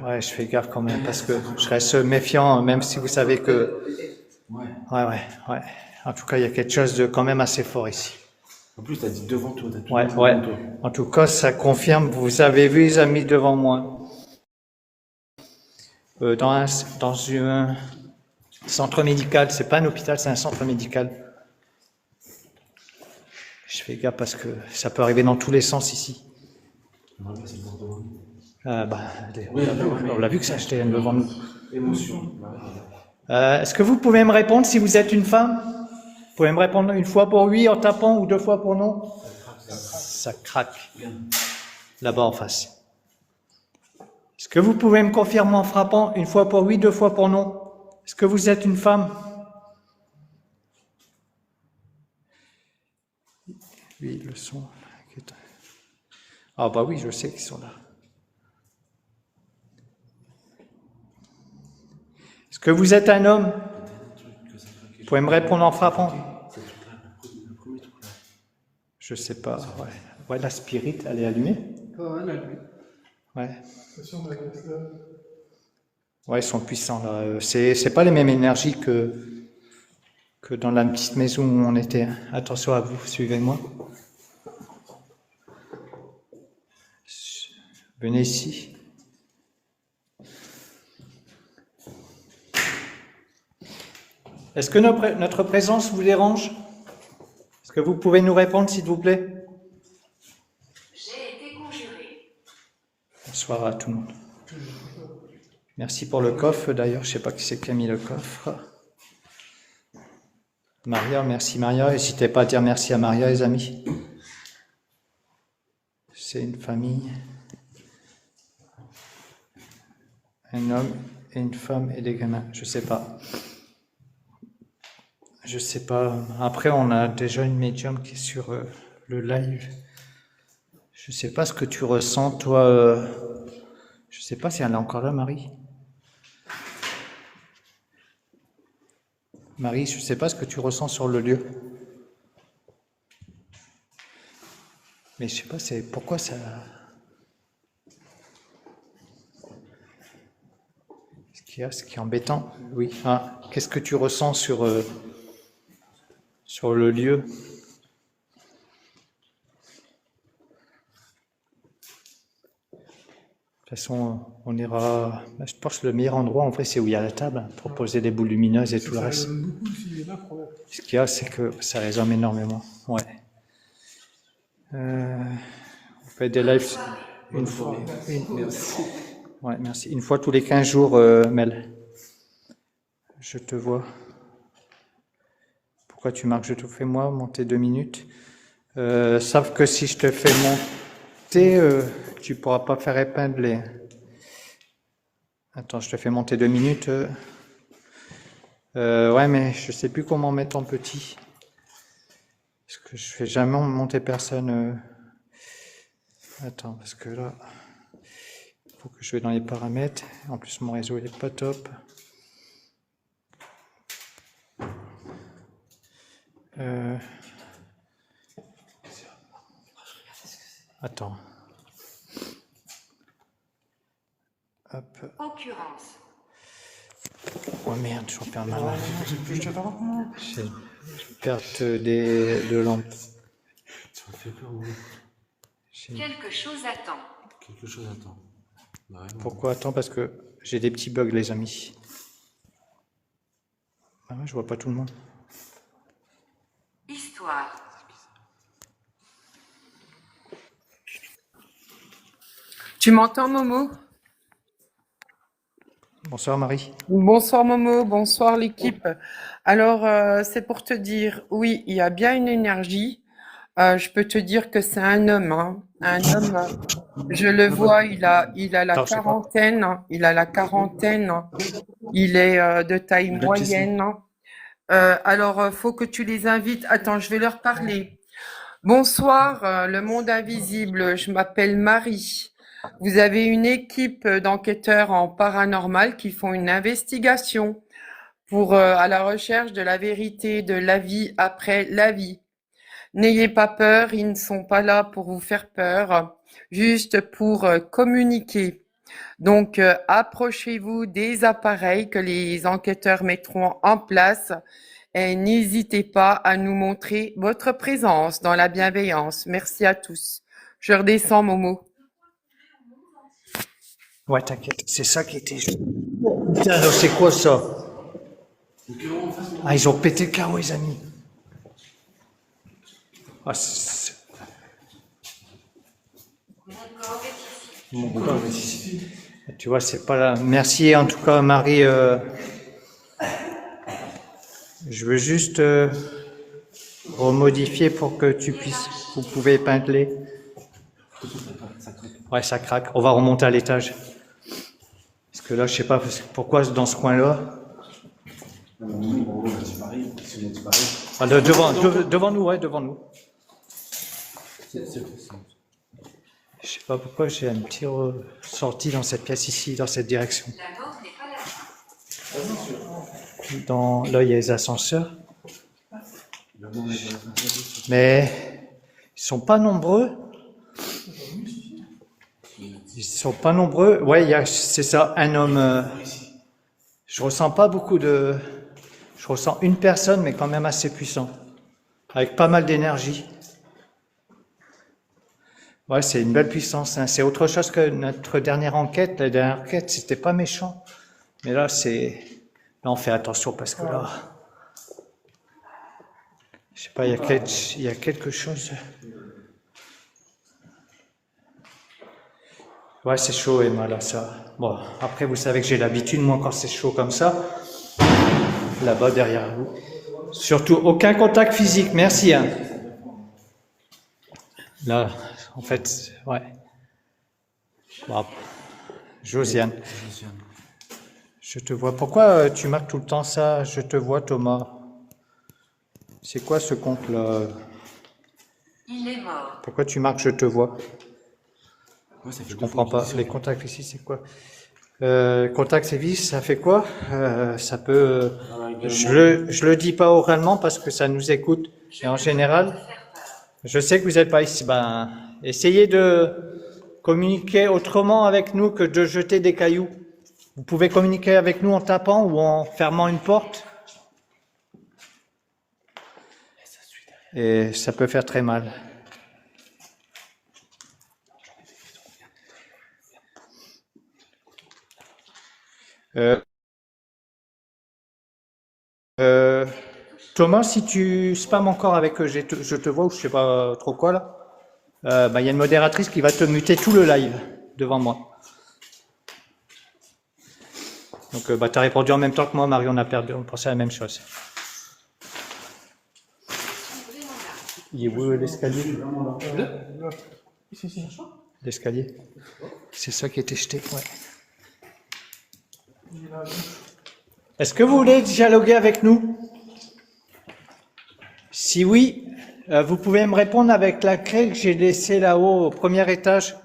Ouais, je fais gaffe quand même parce que je reste méfiant, même si vous savez que... Ouais. En tout cas, il y a quelque chose de quand même assez fort ici. En plus, t'as dit devant toi. Ouais. En tout cas, ça confirme, vous avez vu les amis devant moi. Dans un centre médical, c'est pas un hôpital, c'est un centre médical. Je fais gaffe parce que ça peut arriver dans tous les sens ici. On l'a vu que ça jetait devant nous. Émotion. Est-ce que vous pouvez me répondre si vous êtes une femme? Vous pouvez me répondre une fois pour oui en tapant ou 2 fois pour non? Ça craque. Là-bas en face. Est-ce que vous pouvez me confirmer en frappant une fois pour oui, 2 fois pour non? Est-ce que vous êtes une femme? Oui, le son. Ah bah oui, je sais qu'ils sont là. Est-ce que vous êtes un homme? Vous pouvez me répondre en frappant? Je sais pas. Ouais, la spirit, elle est allumée? Ouais. Ouais, ils sont puissants là. C'est pas les mêmes énergies que dans la petite maison où on était. Attention à vous, suivez-moi. Venez ici. Est-ce que notre présence vous dérange? Est-ce que vous pouvez nous répondre, s'il vous plaît? J'ai été conjurée. Bonsoir à tout le monde. Merci pour le coffre, d'ailleurs, je ne sais pas qui c'est qui a mis le coffre. Maria, merci Maria. N'hésitez pas à dire merci à Maria, les amis. C'est une famille. Un homme et une femme et des gamins. Je sais pas. Après, on a déjà une médium qui est sur le live. Je sais pas ce que tu ressens, toi. Je sais pas si elle est encore là, Marie. Marie, je sais pas ce que tu ressens sur le lieu. Mais je sais pas, c'est pourquoi ça... Ce qui est embêtant, oui. Ah, qu'est-ce que tu ressens sur le lieu? De toute façon, on ira... Je pense que le meilleur endroit, en vrai, c'est où il y a la table, pour poser des boules lumineuses et tout le reste. Ce qu'il y a, c'est que ça résonne énormément. Ouais. On fait des lives une fois. Ouais, merci. Une fois tous les 15 jours, Mel. Je te vois. Pourquoi tu marques? Je te fais moi monter 2 minutes. Sauf que si je te fais monter, tu pourras pas faire épingler. Attends, je te fais monter 2 minutes. Ouais, mais je sais plus comment mettre en petit. Parce que je fais jamais monter personne. Attends, parce que là, il faut que je vais dans les paramètres. En plus, mon réseau il est pas top. Attends. Hop. Occurrence. Oh merde, j'en perds ma main. Je t'attends. J'ai perte de lampe. Ça me fait peur, oui. Quelque chose attend. Quelque chose attend. Bah, ouais, non. Pourquoi? Attends, parce que j'ai des petits bugs, les amis. Ah ouais, je vois pas tout le monde. Histoire. Tu m'entends, Momo? Bonsoir Marie. Bonsoir, Momo. Bonsoir, l'équipe. Alors, c'est pour te dire, oui, il y a bien une énergie. Je peux te dire que c'est un homme, hein. Un homme, je le vois, il a la Attends, je sais pas. quarantaine. Il a la quarantaine. Il est de taille Le petit moyenne. Alors, faut que tu les invites. Attends, je vais leur parler. Bonsoir, le monde invisible. Je m'appelle Marie. Vous avez une équipe d'enquêteurs en paranormal qui font une investigation pour à la recherche de la vérité de la vie après la vie. N'ayez pas peur, ils ne sont pas là pour vous faire peur, juste pour communiquer. Donc, approchez-vous des appareils que les enquêteurs mettront en place et n'hésitez pas à nous montrer votre présence dans la bienveillance. Merci à tous. Je redescends, Momo. Ouais, t'inquiète, c'est ça qui était... Putain, alors c'est quoi ça? Ah, ils ont pété le carreau, les amis. Ah, Mon corps est ici. Tu vois, c'est pas là. Merci en tout cas, Marie. Je veux juste remodifier pour que tu puisses... Vous pouvez épingler. Ouais, ça craque. On va remonter à l'étage. Parce que là, je sais pas pourquoi dans ce coin-là. Ah, devant nous, ouais, devant nous. Je sais pas pourquoi j'ai un petit sortie dans cette pièce ici, dans cette direction. La mort n'est pas là. Là, il y a les ascenseurs. Mais ils sont pas nombreux. Ils sont pas nombreux. Ouais, c'est ça, un homme. Je ressens pas beaucoup de... Je ressens une personne, mais quand même assez puissant. Avec pas mal d'énergie. Ouais, c'est une belle puissance. Hein. C'est autre chose que notre dernière enquête. La dernière enquête, c'était pas méchant. Mais là, là, on fait attention parce que là... Je sais pas, il y a quelque chose... Ouais, c'est chaud, Emma, là, ça. Bon, après, vous savez que j'ai l'habitude, moi, quand c'est chaud comme ça, là-bas, derrière vous. Surtout, aucun contact physique, merci. Hein. Là, en fait, ouais. Bon, Josiane, je te vois. Pourquoi tu marques tout le temps ça? Je te vois, Thomas. C'est quoi ce compte-là? Il est mort. Pourquoi tu marques je te vois? Ouais, ça fait Je comprends pas. Les contacts ici, c'est quoi? Contact service, ça fait quoi? Ça peut. Je le dis pas oralement parce que ça nous écoute. Et en général, je sais que vous n'êtes pas ici. Ben, essayez de communiquer autrement avec nous que de jeter des cailloux. Vous pouvez communiquer avec nous en tapant ou en fermant une porte. Et ça peut faire très mal. Thomas, si tu spams encore avec je te vois ou je sais pas trop quoi là, il y a une modératrice qui va te muter tout le live devant moi. Donc tu as répondu en même temps que moi, Marie, on pensait à la même chose. Il est où l'escalier? L'escalier. C'est ça qui était jeté, ouais. Est-ce que vous voulez dialoguer avec nous? Si oui, Vous pouvez me répondre avec la clé que j'ai laissée là-haut au premier étage?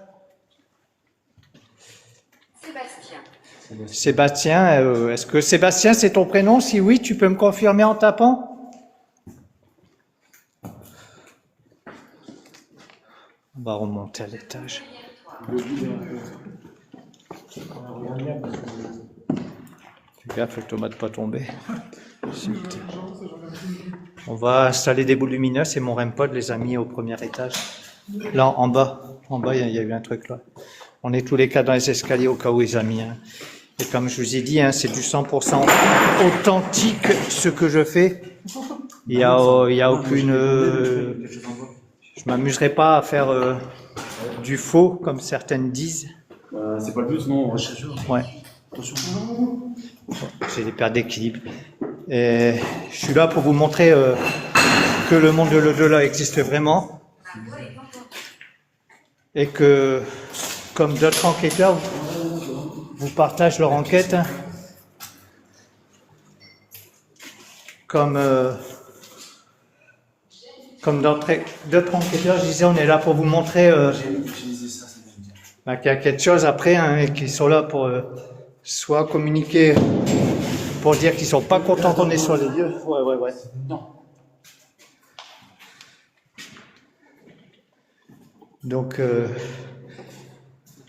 Sébastien. Sébastien, est-ce que Sébastien c'est ton prénom? Si oui, tu peux me confirmer en tapant? On va remonter à l'étage. Fais gaffe, le tomate pas tomber. Zut. On va installer des boules lumineuses et mon REM-pod les a mis au premier étage. Là, en bas. En bas, il y a eu un truc là. On est tous les quatre dans les escaliers au cas où ils ont mis. Hein. Et comme je vous ai dit, hein, c'est du 100% authentique ce que je fais. Il y a aucune... je m'amuserai pas à faire du faux, comme certaines disent. C'est pas le but, non. Ouais. J'ai des pertes d'équilibre. Et je suis là pour vous montrer que le monde de l'au-delà existe vraiment. Et que, comme d'autres enquêteurs, vous partagent leur enquête. Hein. Comme d'autres enquêteurs, je disais, on est là pour vous montrer qu'il y a quelque chose après, hein, et qu'ils sont là pour soit communiquer pour dire qu'ils sont pas contents qu'on est sur les lieux. Ouais. Non. Donc,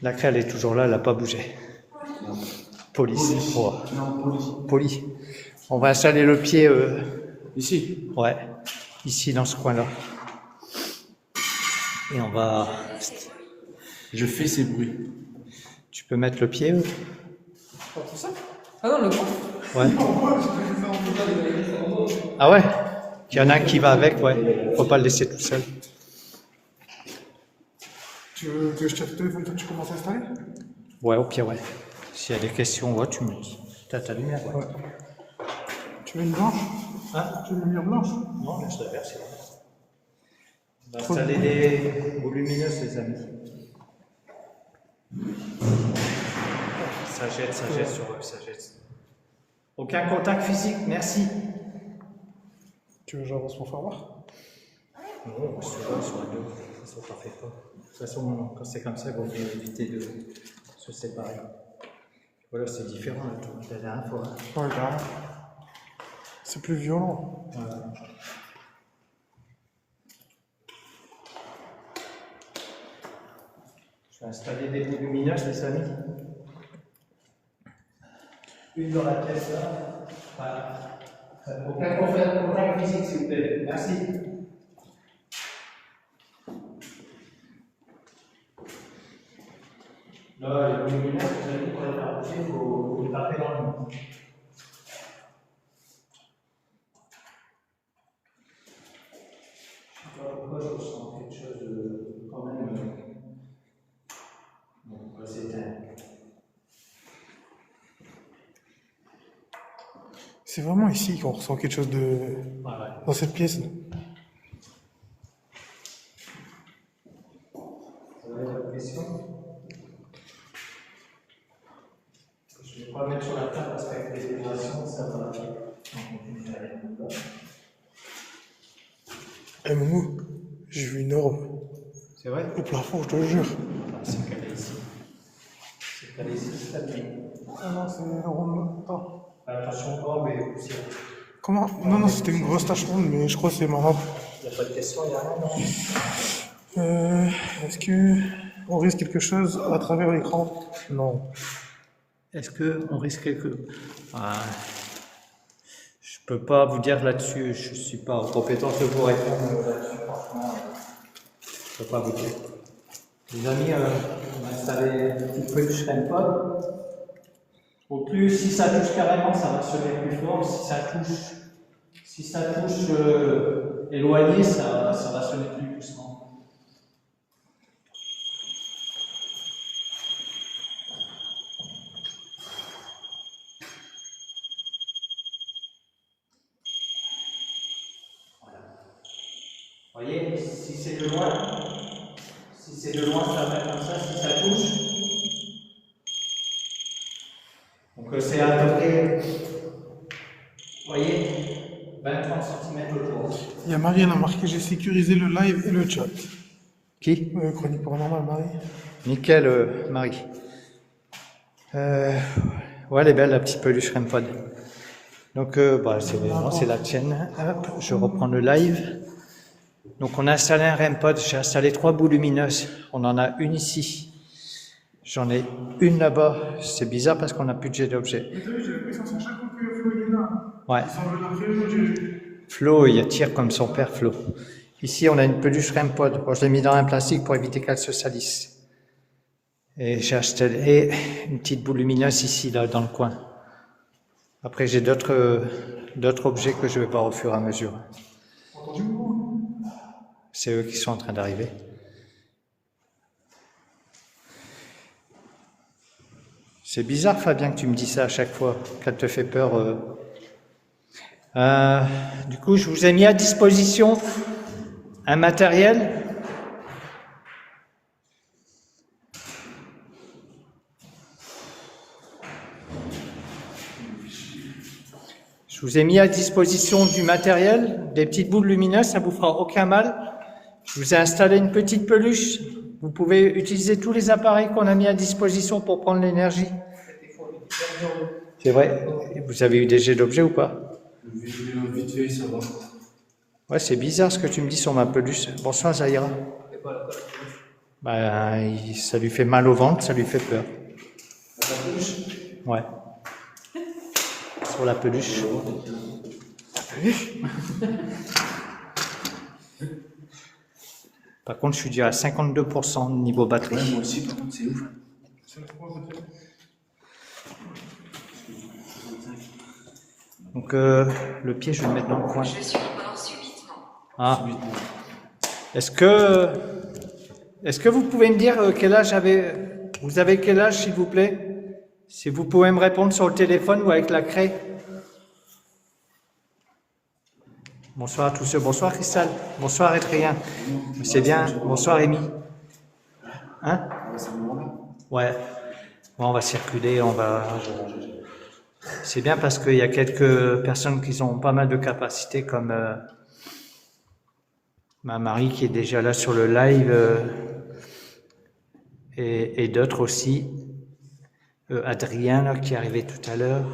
la clé, elle est toujours là, elle n'a pas bougé. Police. Oh. Non, Police. On va installer le pied. Ici. Ouais, ici dans ce coin-là. Et on va... Je fais ces bruits. Tu peux mettre le pied Ah non, le gros. Ouais. Ah ouais? Il y en a un qui va avec, ouais. Faut pas le laisser tout seul. Tu veux que je te téléphone quand tu commences à installer? Ouais, au pire, ouais. S'il y a des questions, ouais, tu me dis. T'as ta lumière, ouais. Tu veux une blanche? Hein? Tu veux une lumière blanche? Non, laisse la verser. On va installer des boules lumineuses, les amis. Ça jette sur eux, ça jette. Aucun contact physique, merci. Tu veux que j'avance pour faire voir? Non, sur la deux, ça ne parfait pas. De toute façon, quand c'est comme ça, il vaut mieux éviter de se séparer. Voilà, c'est différent de la dernière fois. Ouais, carrément. C'est plus violent. Voilà. Je vais installer des boules lumineuses, les amis. Une dans la pièce là. Voilà. Aucun contact physique, s'il vous plaît. Merci. Là, les boules lumineuses, vous allez pour les faire bouger, il faut les taper dans le monde. Je ne sais pas pourquoi je ressens quelque chose de quand même. Bon, on va s'éteindre. C'est vraiment ici qu'on ressent quelque chose de... Voilà. dans cette pièce. Vous avez d'autres questions? Je ne vais pas mettre sur la table parce qu'avec les vibrations, ça va. Eh Moumou, j'ai vu une orbe C'est vrai? au plafond, je te le jure. Ah, c'est calé ici. C'est calé ici, c'est calé. Ah non, c'est rond. Attends. Attention, oh, mais aussi. Comment? Non, c'était une grosse tache ronde, mais je crois que c'est ma lampe. Il n'y a pas de question, il n'y a rien, non? Est-ce que on risque quelque chose à travers l'écran? Non. Est-ce qu'on risque quelque... je peux pas vous dire là-dessus, je ne suis pas en compétence de vous répondre là-dessus, franchement. Je peux pas vous dire. Les amis, on va installer un petit peu de REM-pod. Au plus, si ça touche carrément, ça va sonner plus fort. Si ça touche éloigné, ça va sonner plus doucement. Voilà. Vous voyez, si c'est de loin, ça va faire comme ça. Si ça touche. Donc c'est à peu près, vous voyez, 20-30 cm autour. Il y a Marie, elle a marqué j'ai sécurisé le live et le chat. Qui? Chronique paranormale, Marie. Nickel, Marie. Ouais, elle est belle, la petite peluche REM-Pod. Donc, c'est la tienne. Hop, je reprends le live. Donc, on a installé un REM-Pod. J'ai installé 3 boules lumineuses. On en a une ici. J'en ai une là-bas. C'est bizarre parce qu'on n'a plus de jet d'objet. Mais t'as vu, j'ai l'impression que chaque fois que Flo il est là, Ouais. il semble l'arrêter. Flo, il tire comme son père, Flo. Ici, on a une peluche REM-Pod. Bon, je l'ai mis dans un plastique pour éviter qu'elle se salisse. Et j'ai acheté une petite boule lumineuse ici, là, dans le coin. Après, j'ai d'autres objets que je vais voir au fur et à mesure. C'est eux qui sont en train d'arriver. C'est bizarre, Fabien, que tu me dis ça à chaque fois, qu'elle te fait peur. Du coup, je vous ai mis à disposition un matériel. Je vous ai mis à disposition du matériel, des petites boules lumineuses, ça vous fera aucun mal. Je vous ai installé une petite peluche. Vous pouvez utiliser tous les appareils qu'on a mis à disposition pour prendre l'énergie. C'est vrai. Vous avez eu des jets d'objets ou pas? Vite fait, ça va. Ouais, c'est bizarre ce que tu me dis sur ma peluche. Bonsoir, Zahira. Bah, ça lui fait mal au ventre, ça lui fait peur. Ouais. Sur la peluche. Par contre, je suis déjà à 52% niveau batterie. Ouais, moi aussi, par contre, c'est ouf. Donc, le pied, je vais le mettre dans le coin. Je suis mort subitement. Ah. Est-ce que vous pouvez me dire quel âge vous avez quel âge, s'il vous plaît? Si vous pouvez me répondre sur le téléphone ou avec la craie. Bonsoir à tous ceux. Bonsoir Cristal. Bonsoir Étrien. C'est bien. Bonsoir Rémi. Hein? Ouais. Bon, on va circuler, C'est bien parce qu'il y a quelques personnes qui ont pas mal de capacités comme ma Marie qui est déjà là sur le live et d'autres aussi. Adrien là, qui est arrivé tout à l'heure.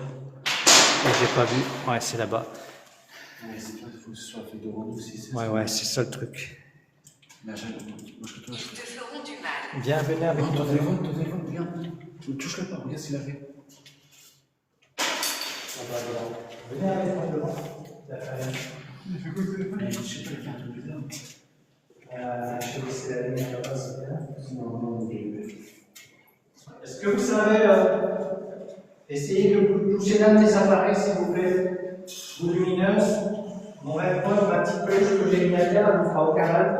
Et j'ai pas vu. Ouais, c'est là-bas. Ouais, c'est bien, il faut que ce soit fait devant nous aussi. Ouais, c'est ça le truc. Mais moi, je te Ils te feront du mal. Viens, venez avec ton moi. téléphone, regarde. Ne touche-le pas, regarde s'il a fait. Venez avec moi devant. Je sais pas, il fait un truc bizarre. Je vais laisser la lumière là-bas, c'est bien. Est-ce que vous savez essayer de toucher l'un des appareils, s'il vous plaît? Boule lumineuse. Mon rêve-moi, ma petite peluche que j'ai mis à terre, elle ne vous fera aucun mal.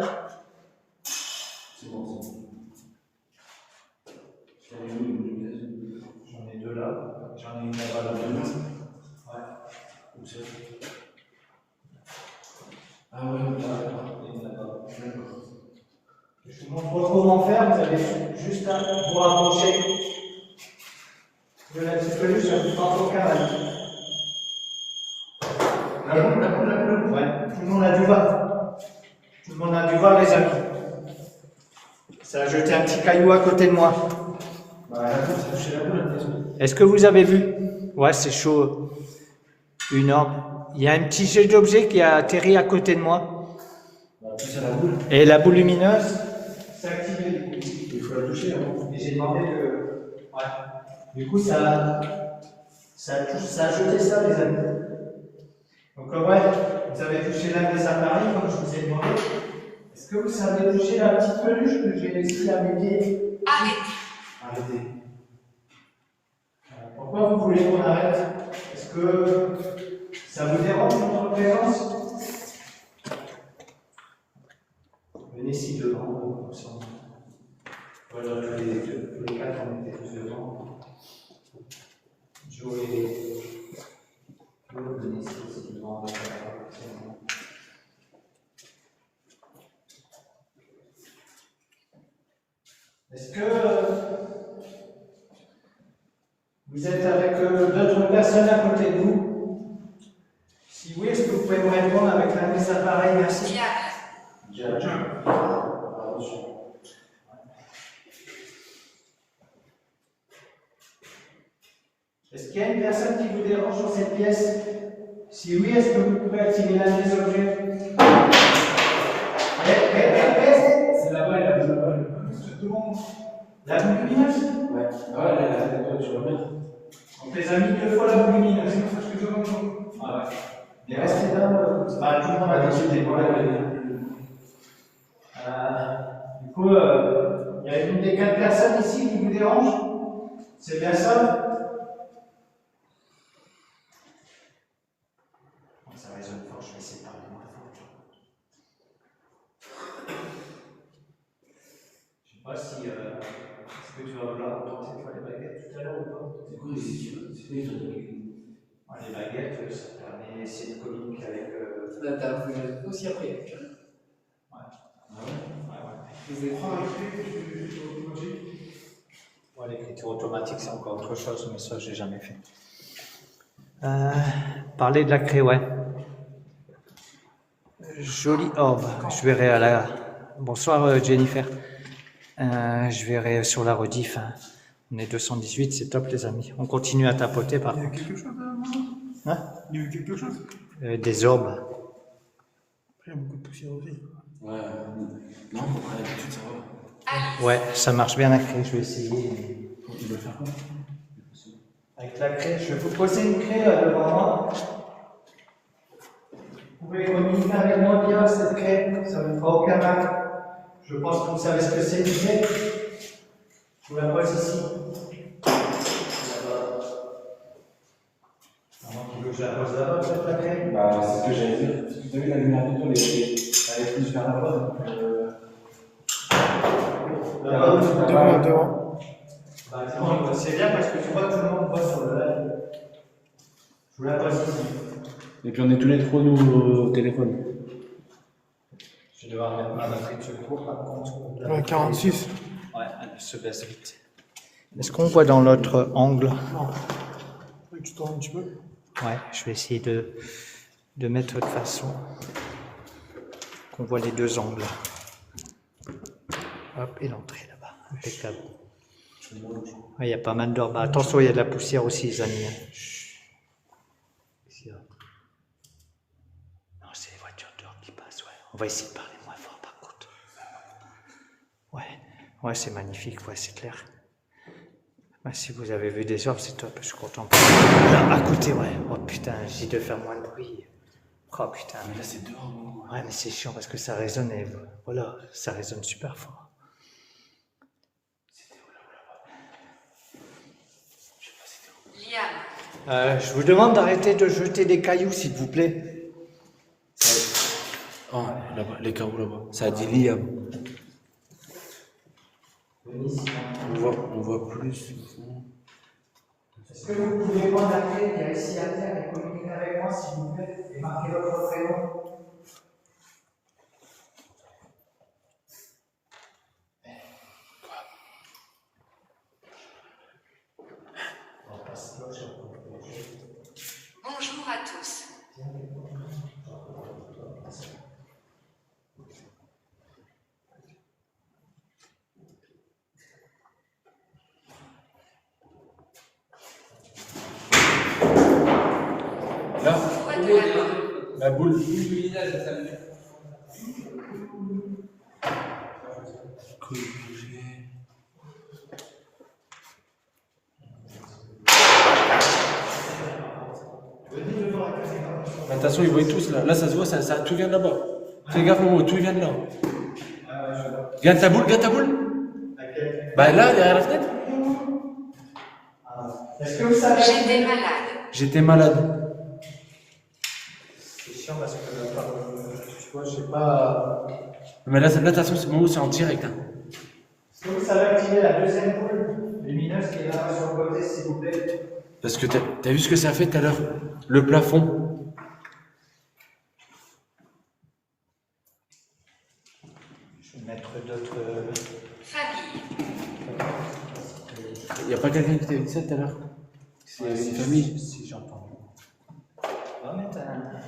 C'est bon, c'est bon. J'en ai deux là. J'en ai une là-bas. Ouais. Où c'est? Ah ouais, d'accord. Je vous montre comment faire. Vous avez juste à vous rapprocher de la petite peluche, ça ne vous fera aucun mal. Ouais, tout le monde a dû voir. Tout le monde a dû voir, les amis. Ça a jeté un petit caillou à côté de moi. Est-ce que vous avez vu? Ouais, c'est chaud. Une orbe. Il y a un petit jet d'objet qui a atterri à côté de moi. Et la boule lumineuse s'est activée. Il faut la toucher avant. Et j'ai demandé de... Ouais. Du coup, ça a jeté ça, les amis. Donc, ouais, vous avez touché l'un des appareils, comme je vous ai demandé. Est-ce que vous savez toucher la petite peluche que j'ai laissée à mes pieds? Arrêtez. Pourquoi vous voulez qu'on arrête? Est-ce que ça vous dérange notre présence? Venez ici devant, comme ça. Voilà, tous les quatre, on était tous devant. Joe et venez ici devant. Est-ce que vous êtes avec d'autres personnes à côté de vous? Si oui, est-ce que vous pouvez me répondre avec l'un des appareils, merci. Diable. Est-ce qu'il y a une personne qui vous dérange dans cette pièce? Si oui, est-ce que vous pouvez activer l'un des objets? C'est là-bas, il a besoin de balle. Tout le monde. La boule lumineuse? Ouais. Ah ouais, là, toi, tu vois bien. On les a mis 2 fois la boule lumineuse. C'est pour ça que je te demande. Ah ouais. Les restes là, bah, tout le monde a décidé. Du coup, il y a une des 4 personnes ici qui vous dérange? C'est bien ça? Ça résonne fort, je vais essayer de parler moins fort. Je sais pas si est-ce que tu vas vouloir tenter de faire les baguettes tout à l'heure ou pas? C'est quoi les études? C'est quoi les trucs? Les baguettes, ça permet d'essayer de communiquer avec. Là, t'as fait aussi après. Ouais. Vous avez prendre l'écriture automatique? Ouais, l'écriture automatique, c'est encore autre chose, mais ça, j'ai jamais fait. Parler de la craie, ouais. Jolie orbe. Je verrai à la. Bonsoir Jennifer. Je verrai sur la rediff. Hein. On est 218, c'est top les amis. On continue à tapoter par Il y a contre. quelque chose là, Hein? Il y a eu quelque chose? Des orbes. Après, il y a beaucoup de poussière aussi. Ouais. Non, après l'habitude, ça va. Ouais, ça marche bien la craie, je vais essayer. Tu veux faire quoi? Avec la craie, je vais vous poser une craie là devant moi. Vous pouvez communiquer avec moi via cette craie, ça ne fera aucun mal. Je pense que vous savez ce que c'est une craie. Je vous la pose ici. Tu veux que je la pose là-bas, peut-être la craie? Bah, c'est ce que j'allais dire. Parce que vous avez la lumière du tout, elle est plus vers là-bas. Donc, Devant. Bah, c'est bien parce que tu vois, tout le monde voit sur le live. Je vous la pose ici. Et puis on est tous les trois nous au téléphone. Je vais devoir mettre ma batterie de secours par contre. Ouais, 46. Ouais, elle se baisse vite. Est-ce qu'on voit dans l'autre angle? Non. Oui, tu tournes un petit peu. Ouais, je vais essayer de mettre de façon qu'on voit les deux angles. Hop, et l'entrée là-bas, impeccable. Ouais, il y a pas mal d'or. Bah, attention, il y a de la poussière aussi, les amis. Ici, là. Non, c'est les voitures dehors qui passent, ouais. On va essayer de parler moins fort par contre. Ouais, c'est magnifique, ouais, c'est clair. Bah, si vous avez vu des orbes, c'est top, je suis content. Là, à côté, ouais. Oh putain, j'ai de faire moins de bruit. Oh putain. Mais là, c'est dehors, moi. Ouais, mais c'est chiant parce que ça résonne et voilà, ça résonne super fort. C'était où là-bas? Je sais pas, c'était où. Liam. Je vous demande d'arrêter de jeter des cailloux, s'il vous plaît. Oh, là-bas, les carreaux là-bas. Ça a dit Liam. On voit plus. Est-ce que vous pouvez prendre la clé qui est ici à terre et communiquer avec moi, s'il vous plaît, et marquer votre prénom? Bonjour à tous. Là, Voix de la mort. la boule. Attention, ils voient tous là. Là, ça se voit, ça tout vient de là-bas. Fais gaffe, Momo, tout vient de là. Regarde ta boule, regarde ta boule. Bah là, derrière la fenêtre. Est-ce que vous savez? J'étais malade. J'étais malade. C'est chiant parce que tu vois, je sais pas. Mais là, attention, Momo, c'est en direct. Hein. Est-ce que vous savez activer la deuxième boule lumineuse qui est là sur le côté, s'il vous plaît? Parce que t'as vu ce que ça a fait tout à l'heure? Le plafond. Je vais mettre d'autres. Famille. Il n'y a pas quelqu'un qui t'a dit ça tout à l'heure? C'est une famille. Si j'entends. On va mettre un.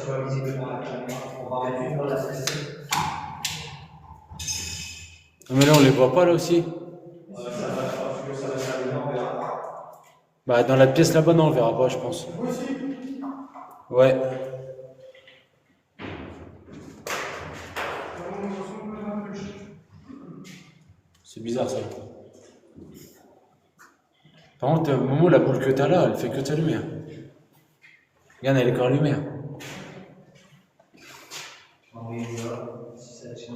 soit visible pour la caméra. On va réduire la précision. Mais là, on les voit pas là aussi. Bah, dans la pièce là-bas, non, on verra pas, je pense. Ouais. C'est bizarre ça. Par contre, Momo, la boule que t'as là, elle fait que ta lumière. Regarde, elle est encore lumière. Oui, voilà, si ça tient.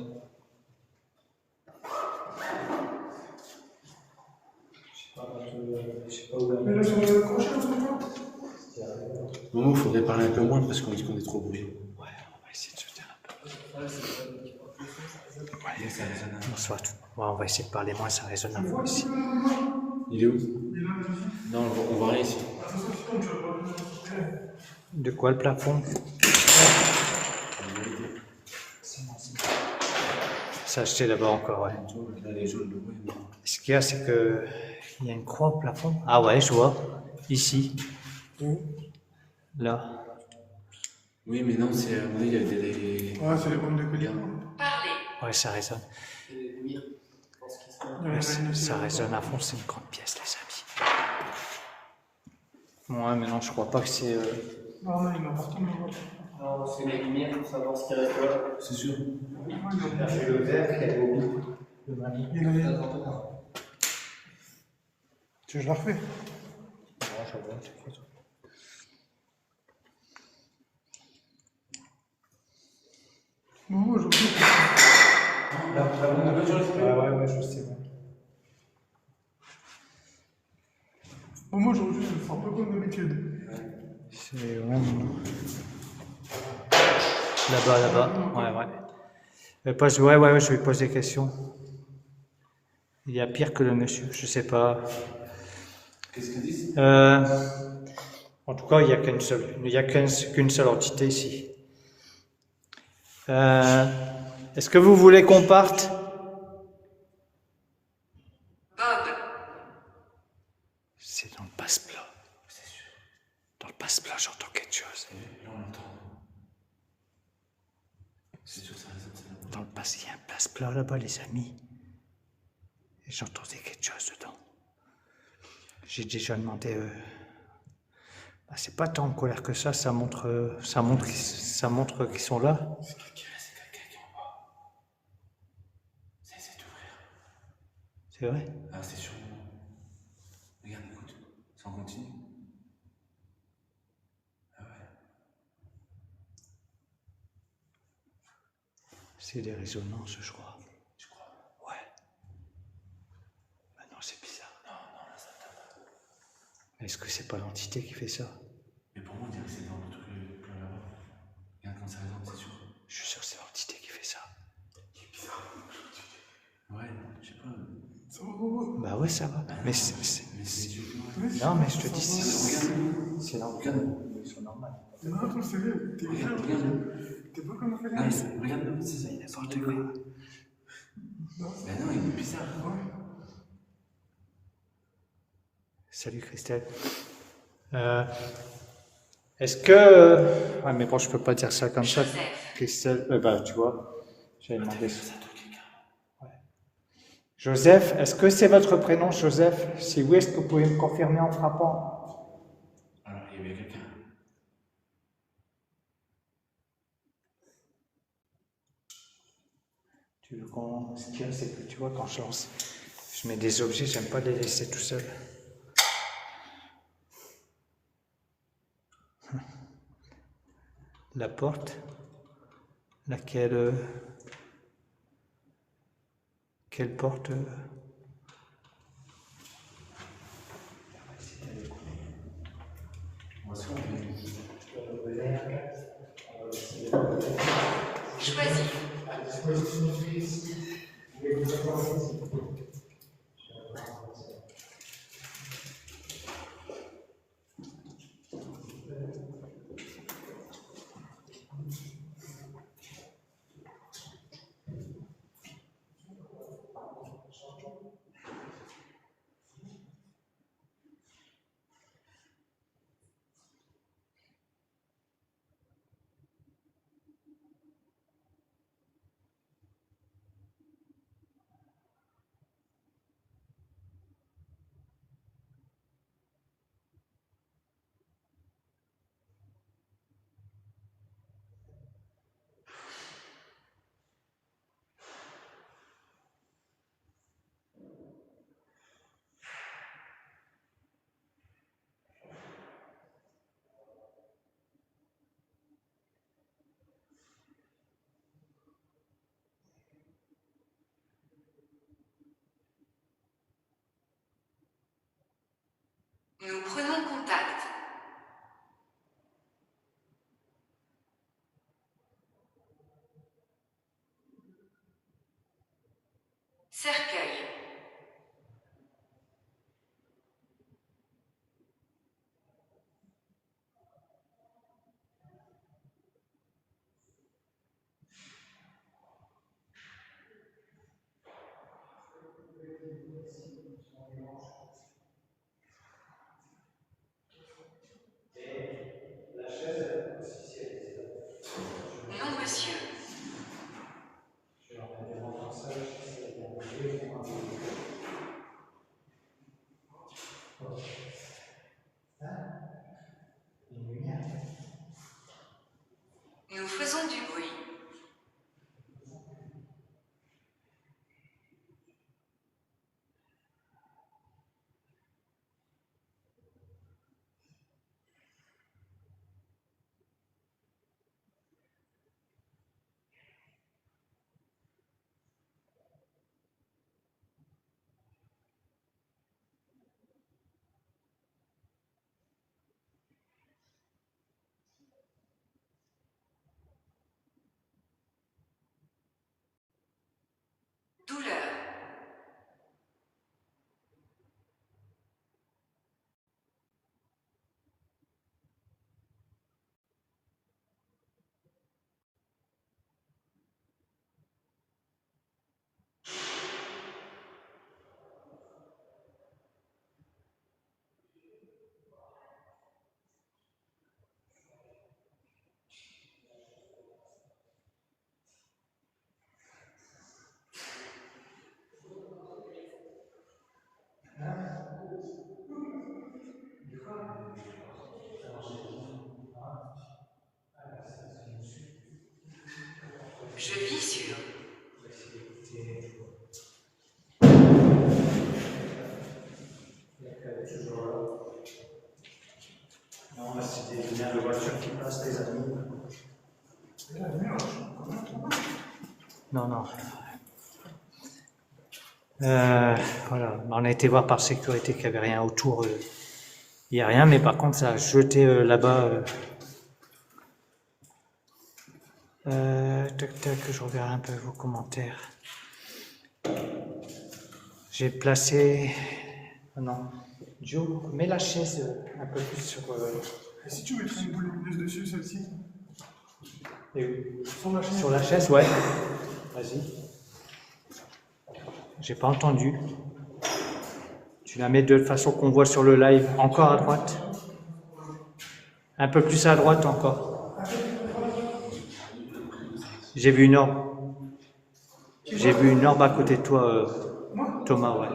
Je sais pas où la Mais là, sur le crochet, on se met pas. Momo, faudrait parler un peu moins parce qu'on dit qu'on est trop bruyant. Ouais, on va essayer de se taire un peu. Ouais, ça résonne. Bonsoir. Ouais, on va essayer de parler moins, ça résonne un peu ici. Il est où? Non, on voit rien ici. De quoi le plafond? Ça acheté là-bas encore, ouais. Là, les jaunes, le bruit. Ce qu'il y a, c'est que il y a une croix au plafond. Ah ouais, je vois. Ici. Là. Oui, mais non, c'est. À mon avis, il y a des. Ouais, c'est les bombes de collier. Parlez. Ouais, ça résonne. Ouais, ça résonne à fond, c'est une grande pièce, les amis. Ouais, mais non, je crois pas que c'est. Non, non, il est important de le voir. Non, c'est les lumières pour savoir ce qu'il reste là. C'est sûr. Il a fait le verre, il a oublié. Le mamie. Il est là. Tu veux que je la refais? Non, je vois, t'inquiète. Bon, aujourd'hui. Ouais, je sais. Bon, moi, aujourd'hui, je fais un peu comme d'habitude. C'est vraiment. Là-bas. Ouais. Ouais, je lui pose des questions. Il y a pire que le monsieur, je sais pas. Qu'est-ce qu'ils disent? En tout cas, il n'y a qu'une seule entité ici. Est-ce que vous voulez qu'on parte? Bob. C'est dans le passe-plat. C'est sûr. Dans le passe-plat, j'entends quelque chose. Là, on l'entend. C'est sûr, ça résonne, c'est là-bas. Dans le passe, il y a un passe-plat là-bas, les amis. Et j'entendais quelque chose dedans. J'ai déjà demandé. Bah, c'est pas tant en colère que ça montre qu'ils sont là. C'est quelqu'un qui est en bas. C'est d'ouvrir. C'est vrai? Ah, c'est sûr. Regarde, écoute. Ça en continue. Ah ouais. C'est des résonances, je crois. Tu crois? Ouais. Bah non, c'est bizarre. Non, là, ça tape. Est-ce que c'est pas l'entité qui fait ça? Mais pour moi, on dirait que c'est dans le truc plein là-bas. Regarde quand ça résonne, c'est sûr. Je suis sûr que c'est l'entité qui fait ça. C'est bizarre. Ouais, je sais pas. Ça va, Bobo? Bah ouais, ça va. Mais c'est. Mais c'est sûr. Non, mais je te dis, c'est normal. Ils sont normaux. Non, toi, c'est vrai. T'es bien. T'es pas comme on fait là. Regarde, c'est ça, il a N'importe quoi. Ben non, il est bizarre. Salut Christelle. Est-ce que. Ouais, mais bon, je peux pas dire ça comme ça. Joseph. Christelle. Bah, tu vois, j'avais demandé ça. Ouais. Joseph, est-ce que c'est votre prénom, Joseph? Si oui, est-ce que vous pouvez me confirmer en frappant? Alors, il y avait quelqu'un. Tu veux qu'on. Ce qu'il y a, c'est que tu vois, quand je lance, je mets des objets, j'aime pas les laisser tout seuls. La porte, laquelle. Quelle porte? Choisis. Nous prenons contact. Cercueil. Non, monsieur. Nous faisons du bruit. Douleur. Je vis sur. Non, là, c'est des lumières de voiture qui passent, les amis. Non, non. Voilà, on a été voir par sécurité qu'il n'y avait rien autour. Il n'y a rien, mais par contre, ça a jeté là-bas. Tac, tac, je regarde un peu vos commentaires. J'ai placé... Oh non. Joe, mets la chaise un peu plus sur... Et si tu mettrais une boule lumineuse dessus, celle-ci? Sur la chaise, ouais. Vas-y. J'ai pas entendu. Tu la mets de façon qu'on voit sur le live. Encore à droite. Un peu plus à droite encore. J'ai vu une orbe. J'ai vu une orbe à côté de toi, Thomas, ouais.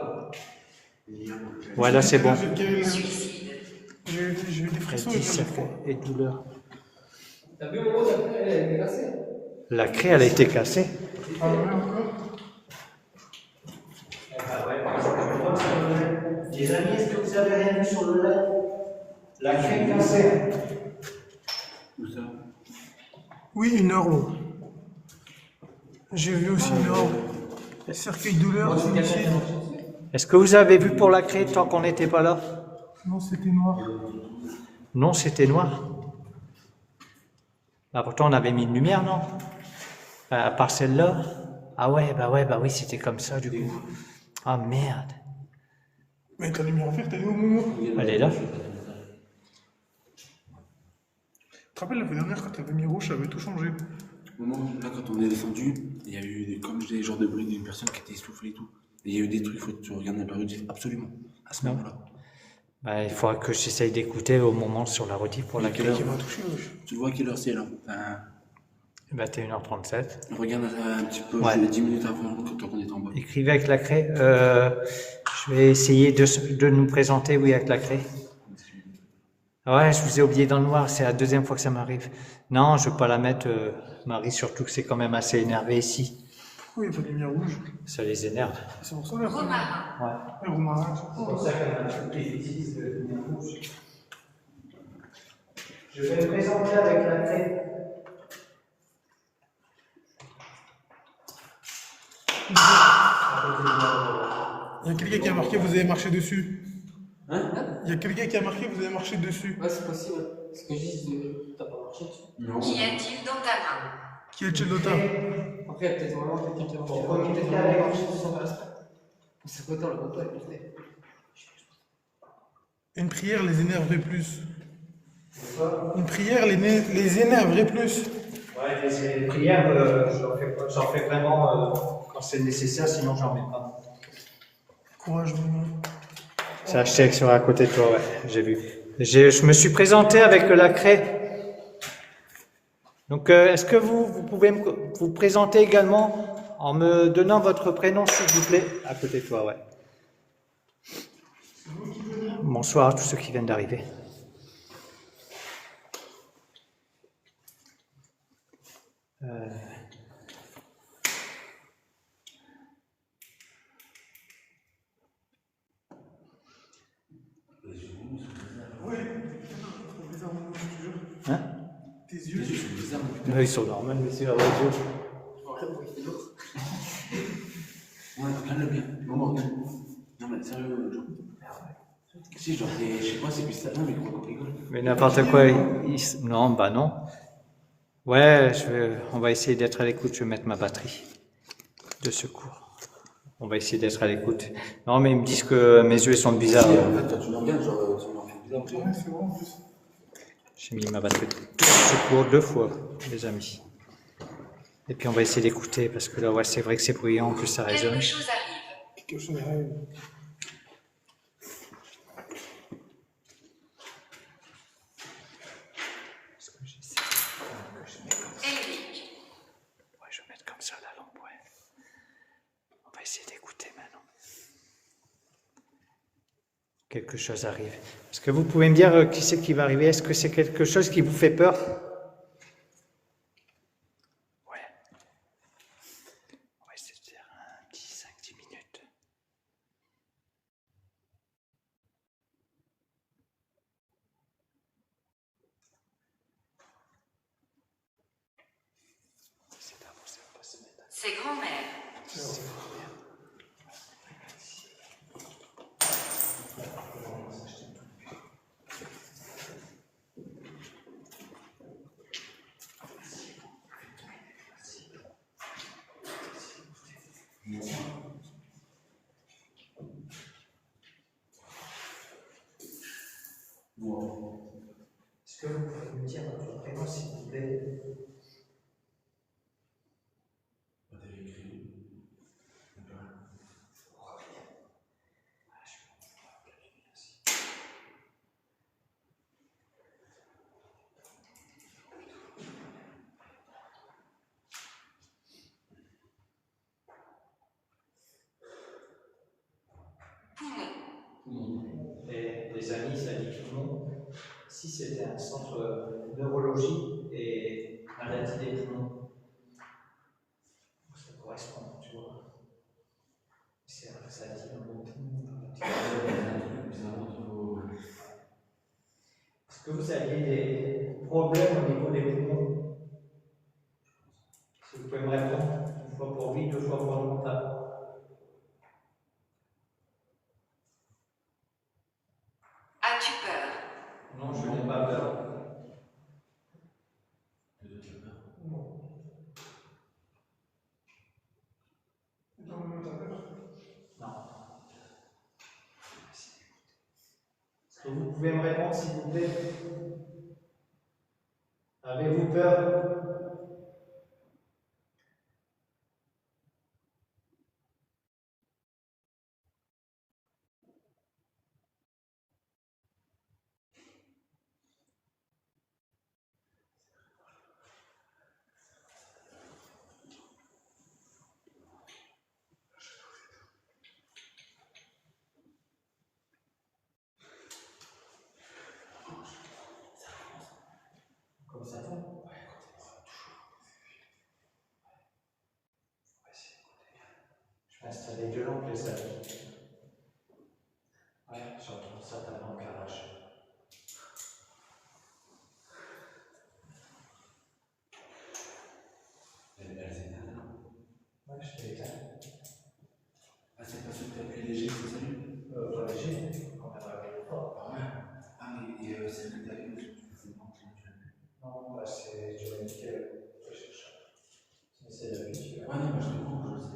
Ouais, là c'est bon. J'ai eu des frissons et Et douleur. T'as vu au moment où elle a été cassée? La craie, elle a été cassée. Ah ouais, encore? Les amis, est-ce que vous avez rien vu sur le live? La craie cassée. Où ça? Oui, une orbe. J'ai vu aussi une orbe. Cercueil douleur, suicide. Est-ce que vous avez vu pour la craie tant qu'on n'était pas là? Non, c'était noir. Non, c'était noir. Bah, pourtant, on avait mis une lumière, non? À part celle-là. Ah ouais, bah oui, c'était comme ça, du coup. Ah merde. Mais ta lumière verte, elle est au moment. Elle est là. Tu te rappelles la fois dernière, quand t'avais mis rouge, ça avait tout changé. Au moment là, quand on est descendu, il y a eu comme des genres de bruit d'une personne qui était essoufflée et tout. Et il y a eu des trucs, il faut que tu regardes la période, absolument, à ce moment-là. Bah, il faudra que j'essaye d'écouter au moment sur la rediff pour laquelle. Qui m'a touché, wesh. Tu vois quelle heure c'est là? 21h37. Regarde un petit peu, Ouais. 10 minutes avant, quand on était en bas. Écrivez avec la craie. Je vais essayer de nous présenter, oui, avec la craie. Ouais, je vous ai oublié dans le noir, c'est la deuxième fois que ça m'arrive. Non, je ne veux pas la mettre, Marie, surtout que c'est quand même assez énervé ici. Pourquoi il n'y a pas de lumière rouge? Ça les énerve. C'est pour ça la Romarin. Ouais. Le romarin. C'est pour ça qu'elle a toutes les bêtises de lumière rouge. Je vais me présenter avec la craie. Il y a quelqu'un qui a marqué, vous avez marché dessus. Hein? Il y a quelqu'un qui a marqué, vous avez marché dessus. Ouais, c'est possible. Ce que je dis, t'as pas marché dessus. Non. Qu'y a-t-il dans ta main? Qui est Chilota? Après, il y a peut-être vraiment quelqu'un qui a marché. Pourquoi Peut-être quelqu'un vraiment a marché sur son passe. C'est quoi, le contrôle est porté. Une prière les énerverait plus. Une prière les énerverait plus. Ouais, les prières, j'en fais vraiment quand c'est nécessaire, sinon j'en mets pas. Courage, vraiment. C'est acheté sur à côté de toi, ouais, j'ai vu. Je me suis présenté avec la craie. Donc, est-ce que vous pouvez vous présenter également en me donnant votre prénom, s'il vous plaît, à côté de toi, ouais. Bonsoir à tous ceux qui viennent d'arriver. Oui, trop bizarre, mon je te jure. Hein? Tes yeux. Ils sont normaux, monsieur, à vos yeux. Ouais, regarde-le bien. Maman, regarde. Non, mais sérieux, si, genre, je sais pas, c'est plus ça. Non, mais pourquoi on rigole? Mais n'importe quoi, non, bah non. Ouais, on va essayer d'être à l'écoute, je vais mettre ma batterie de secours. On va essayer d'être à l'écoute. Non, mais ils me disent que mes yeux sont bizarres. En fait, quand tu me regardes, genre, tu me regardes bizarre. Ouais, c'est vrai en plus. J'ai mis ma batterie de secours 2 fois, les amis. Et puis on va essayer d'écouter, parce que là, ouais, c'est vrai que c'est bruyant, que ça résonne. Quelque chose arrive. Quelque chose arrive. Eric. Ouais, je vais mettre comme ça la lampe, ouais. On va essayer d'écouter maintenant. Quelque chose arrive. Est-ce que vous pouvez me dire qui c'est qui va arriver? Est-ce que c'est quelque chose qui vous fait peur? Ouais. On va essayer de faire un petit 5-10 minutes. C'est d'avancer, on va se mettre. C'est grand-mère. Est-ce que vous pouvez me dire votre prénom, s'il vous plaît? Et les amis, ça dit poumons. Si c'était un centre neurologie et maladie des poumons, ça correspond, tu vois. C'est vrai que ça dit un mot poumon. Est-ce que vous aviez des problèmes au niveau des poumons? Si vous pouvez me répondre, une fois pour oui, 2 fois pour non, pas. As-tu peur? Non, je n'ai pas peur. Non. Est-ce que vous pouvez me répondre, s'il vous plaît? Avez-vous peur? Comme ça tombe? Je vais installer 2 lampes, les amis. Ouais, j'entends ça, ta lampe qui arrache. Elle s'éteint, là. Ouais, je l'ai éteint. Ah, c'est pas ce que t'as plus léger, c'est ça? Pas léger, quand même fort. Ah ouais. Non, bah c'est Dominique qui cherche. C'est d'habitude. Ouais, non, mais je comprends, je sais.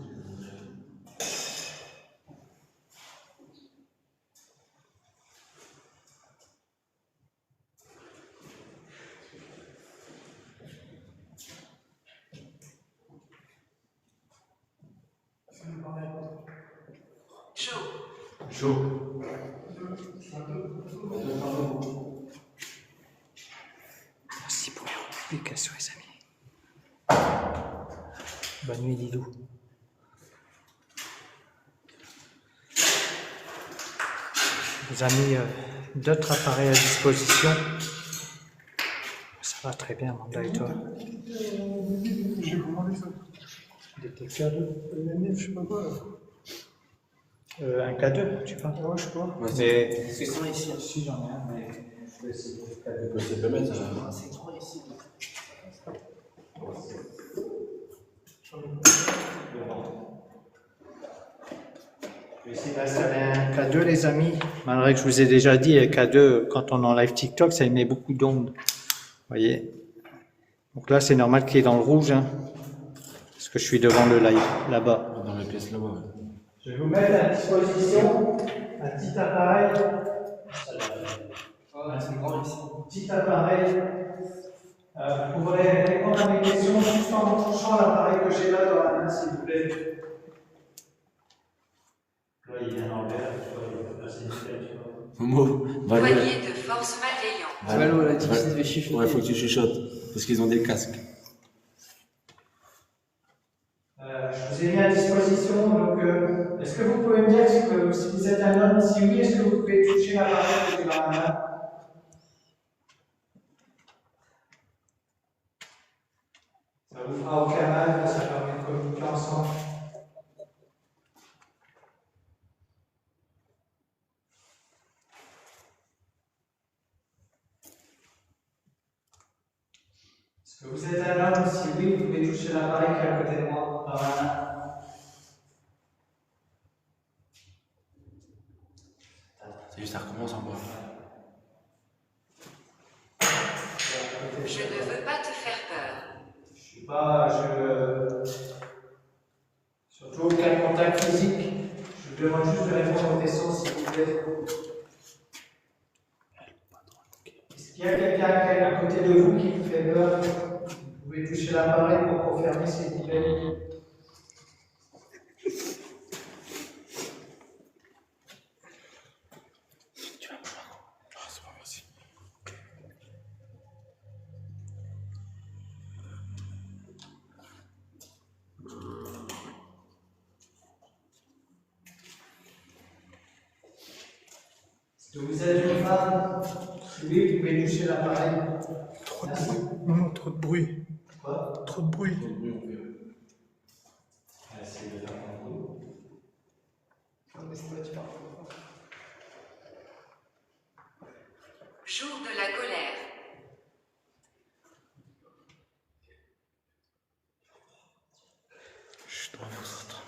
Chaud. Merci pour les publications, les amis. Bonne nuit, Lidou. Vous avez mis d'autres appareils à disposition. Ça va très bien, Manda et toi. J'ai commandé ça. Des TK2. Je sais pas quoi. Un K2, tu vois. Ouais, je sais pas. Ouais, Mais C'est grand ici. si j'en ai un, mais je vais essayer de K2. c'est pas mettre. C'est grand ici. Je vais essayer d'installer un K2, les amis. Malgré que je vous ai déjà dit, K2, quand on est en live TikTok, ça émet beaucoup d'ondes. Vous voyez. Donc là, c'est normal qu'il est dans le rouge, hein, parce que je suis devant le live, là-bas. Dans les pièces là-bas. Je vais vous mettre à disposition un petit appareil. C'est grand ici. Petit appareil. Vous pourrez répondre à mes questions juste en touchant l'appareil que j'ai là dans la main, s'il vous plaît. Là, il vient en vert, tu vois, il va passer nickel, tu vois. Momo, Poignée de force malveillante. Valo, elle a dit que tu devais chuchoter. Ouais, faut que tu chuchotes. Parce qu'ils ont des casques. Je vous ai mis à disposition, donc est-ce que vous pouvez me dire si vous êtes un homme? Si oui, est-ce que vous pouvez toucher l'appareil que j'ai dans la main? Ça vous fera aucun mal, ça permet de communiquer ensemble. Est-ce que vous êtes un homme? Si oui, vous pouvez toucher l'appareil qui est à côté de moi, dans la main. C'est juste, ça recommence encore. Je ne veux pas te faire peur. Je suis pas. Surtout aucun contact physique. Je vous demande juste de répondre aux questions, s'il vous plaît. Est-ce qu'il y a quelqu'un à côté de vous qui vous fait peur? Vous pouvez toucher l'appareil pour confirmer, s'il vous plaît. Ah, c'est pas merci. Est-ce que vous êtes une femme? Si oui, vous pouvez toucher l'appareil. Trop de bruit. Non, trop de bruit. Quoi? Trop de bruit. Essayez de faire un coup. Non, mais c'est toi, tu parles. Jour de la colère. Chut, on vous entend.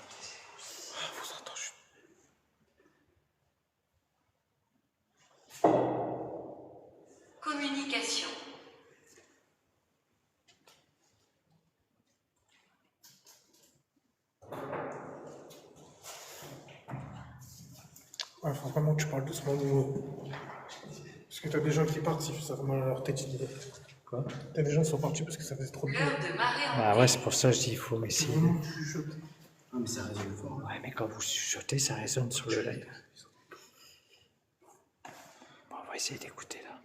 Ah, vous entend, chut. Communication. Ouais, faut vraiment que tu parles doucement au niveau. Parce que t'as des gens qui partent, si ça fait mal à leur tête, ils disent. Quoi? T'as des gens qui sont partis parce que ça faisait trop de bruit. L'heure de marée en Ah ouais, c'est pour ça que je dis il faut m'essayer. Vraiment, tu chuchotes. Non, mais ça résonne fort. Ouais, mais quand vous chuchotez, ça résonne sur le live. Bon, on va essayer d'écouter là.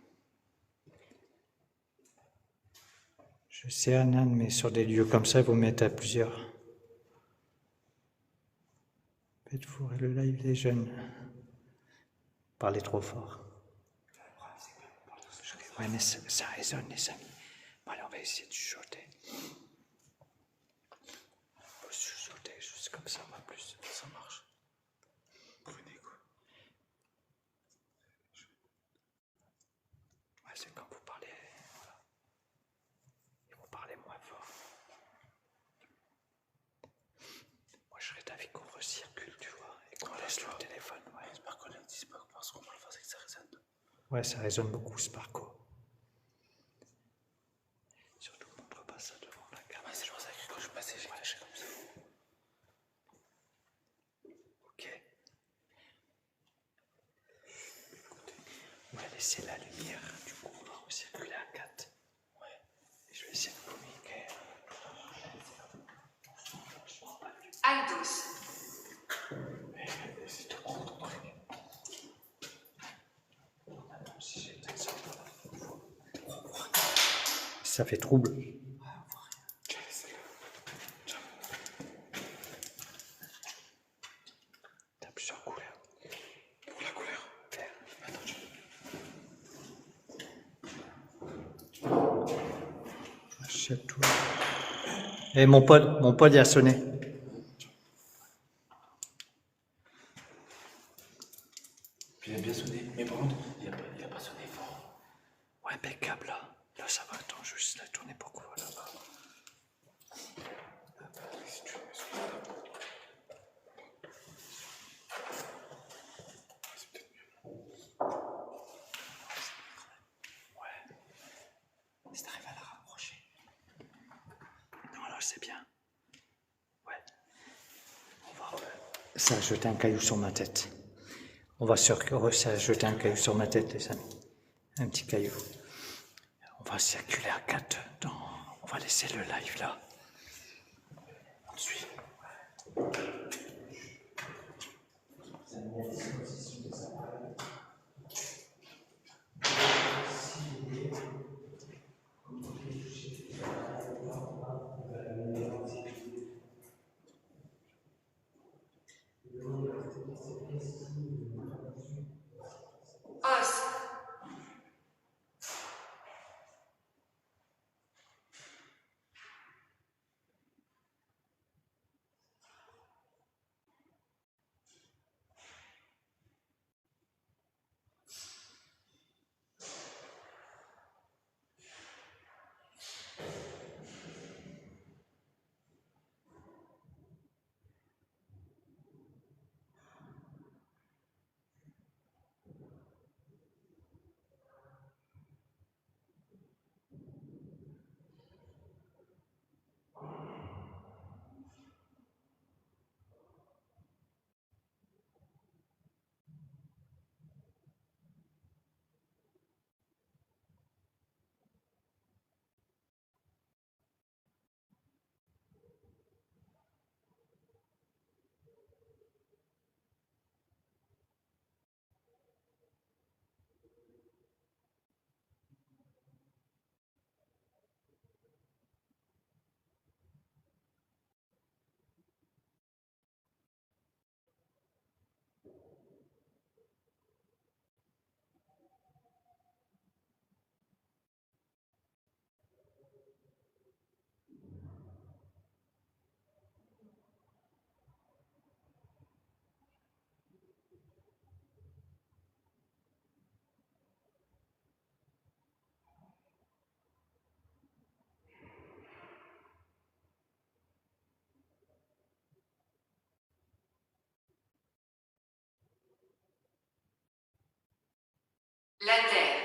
Je sais, Anan, mais sur des lieux comme ça, vous mettez à plusieurs. Faites fourrer le live des jeunes. Parlez trop fort. Ouais, mais ça résonne, les amis. Bon, allez, on va essayer de chuchoter. On peut chuchoter juste comme ça, pas plus. Ça marche. Prenez quoi. Ouais, c'est quand vous parlez. Voilà. Et vous parlez moins fort. Moi, je serais d'avis qu'on recircule, tu vois, et qu'on laisse le téléphone. Ouais. Sparko, elle dit pas parce qu'on parle français que ça résonne. Ouais, ça résonne beaucoup, Sparko. passer, j'ai caché comme ça. Ok. On va laisser la lumière, du coup, on va recirculer à 4. Ouais. Et je vais essayer de communiquer. Aldous. Ça fait trouble. T'as plusieurs couleurs. Pour la couleur. Vert. Achète tout. Et mon pote, il a sonné. Puis il a bien sonné. Mais par contre, il a pas sonné fort. Ouais, impeccable là. Là, ça va. Attends, je vais juste la tourner pour qu'on voit là-bas. Si tu veux, excuse-moi. C'est peut-être mieux. Si t'arrives à la rapprocher. Non, là, c'est bien. Ouais. Ça a jeté un caillou sur ma tête. On va ça a jeté un caillou sur ma tête, les amis. Un petit caillou. On va circuler à 4. On va laisser le live là. On suit. Os. La Terre.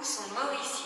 Beaucoup sont morts ici.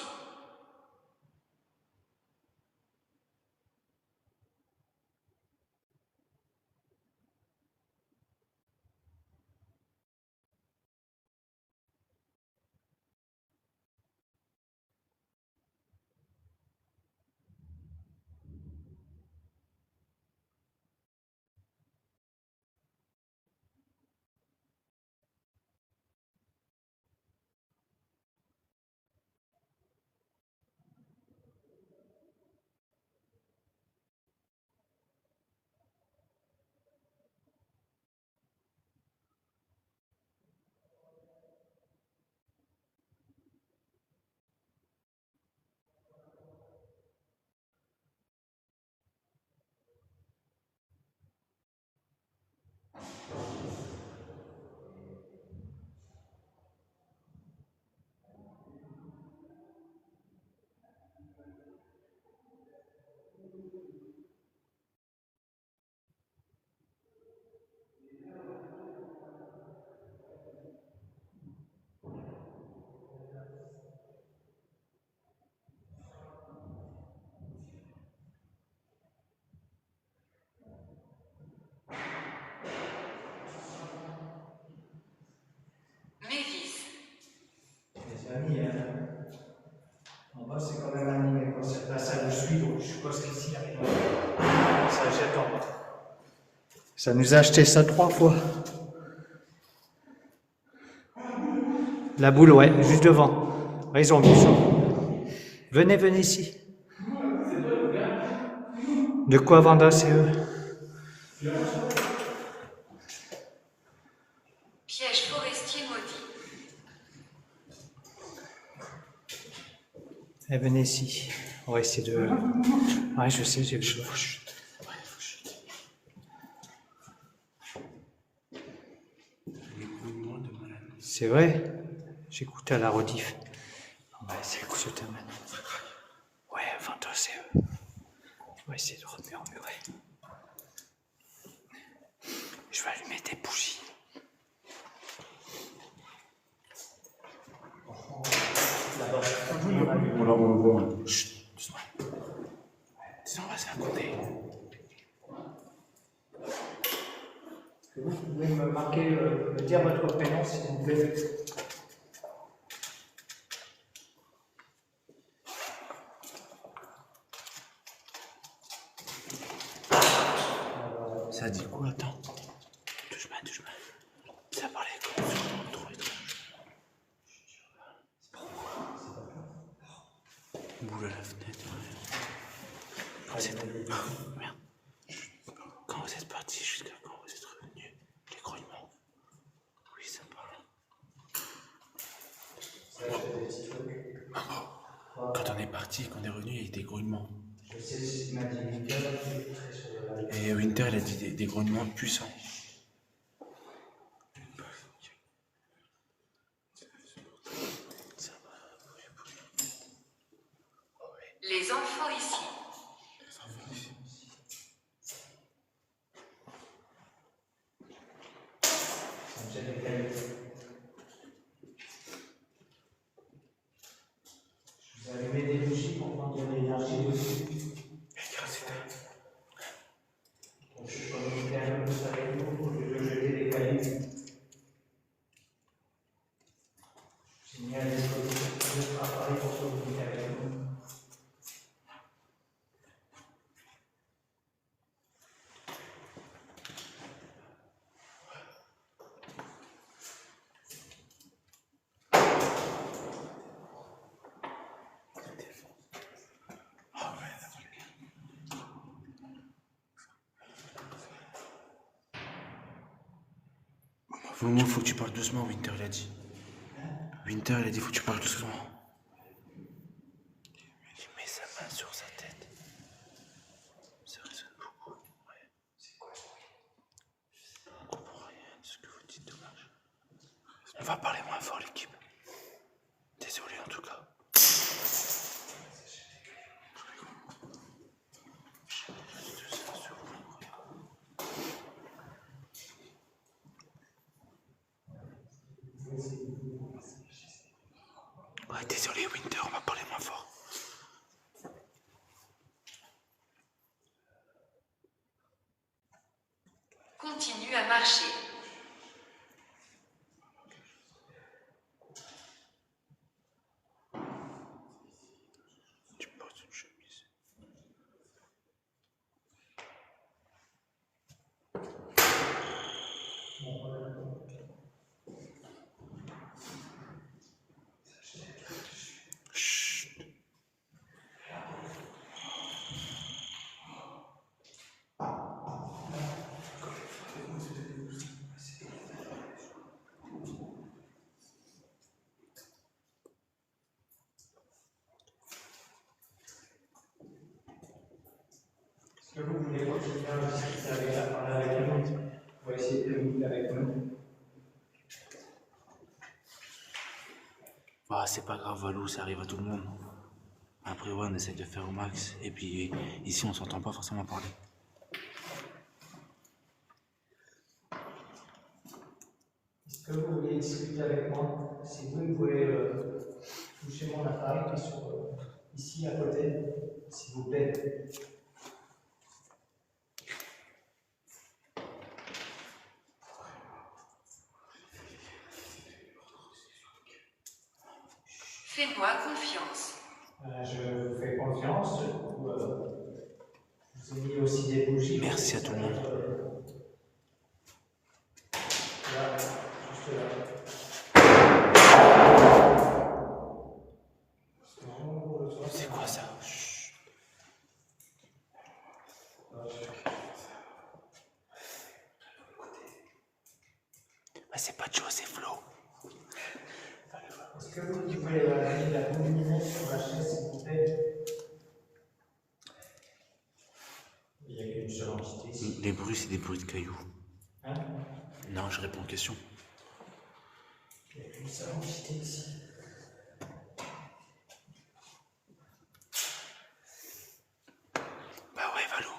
Mévis. Les amis, en bas c'est quand même animé, quoi. C'est la salle de suivre, je suppose qu'ici, il y a rien. Ça jette en bas. Ça nous a acheté ça 3 fois. La boule, ouais, juste devant. Ils ont vu ça. Venez, venez ici. De quoi Vanda, c'est eux? Piège forestier maudit. Eh, venez ici. On va essayer de... Ouais, je sais, j'ai vu. C'est vrai? J'écoutais à la rediff. On va essayer de se terminer. Ouais, Vanda, c'est eux. On va essayer de remurmurer. Je vais allumer des bougies. Chut, doucement. Sinon, on va se faire compter. Vous pouvez me marquer, me dire votre prénom, s'il vous plaît. Ça dit quoi? Attends. Touche pas. Ça parlait comme ça, trop étrange. Boule à la fenêtre. Merde. Quand vous êtes parti jusqu'à quand vous êtes revenu, les grognements. Oui, ça parle. Quand on est parti, quand on est revenu, il y a eu des grognements. Je sais ce qu'il m'a dit Winter, je suis très sur le live. Et Winter, il a dit des grognements puissants. Les enfants ici. Ça me jette les cailloux. Je vous allumez des bougies pour prendre de l'énergie dessus. Donc je communique un peu plus avec nous au lieu de jeter des cailloux. J'ai mis à disposition d'autres appareils pour communiquer avec nous. Momo, faut que tu parles doucement, Winter, il a dit. Winter, il a dit, faut que tu parles doucement. Il met sa main sur sa tête. Ça résonne beaucoup. Ouais. C'est quoi ce bruit? On comprend rien de ce que vous dites, dommage. On va parler moins fort, l'équipe. Désolé, en tout cas. Ouais, Ouais, désolé, Winter, on va parler moins fort. Continue à marcher. Tu portes une chemise. Chut. Est-ce que vous voulez continuer à discuter avec la parler avec nous? On va essayer de communiquer avec nous. Ah, c'est pas grave, Valou, ça arrive à tout le monde. Après, ouais, on essaie de faire au max. Et puis, ici, on s'entend pas forcément parler. Est-ce que vous voulez discuter avec moi? Si vous pouvez toucher mon appareil qui est ici à côté, s'il vous plaît. Fais-moi confiance. Je vous fais confiance. Du coup, je vous ai mis aussi des bougies. Merci à tout le monde. Là, juste là. C'est quoi ça? Chut. Ah, c'est pas Joe, c'est Flo. Est-ce que vous pouvez gagner de la luminosité sur la chaise, s'il vous plaît? Il n'y a qu'une seule entité ici. Les bruits, c'est des bruits de cailloux. Hein? Non, je réponds aux questions. Il n'y a qu'une seule entité ici. Bah ouais, Valou.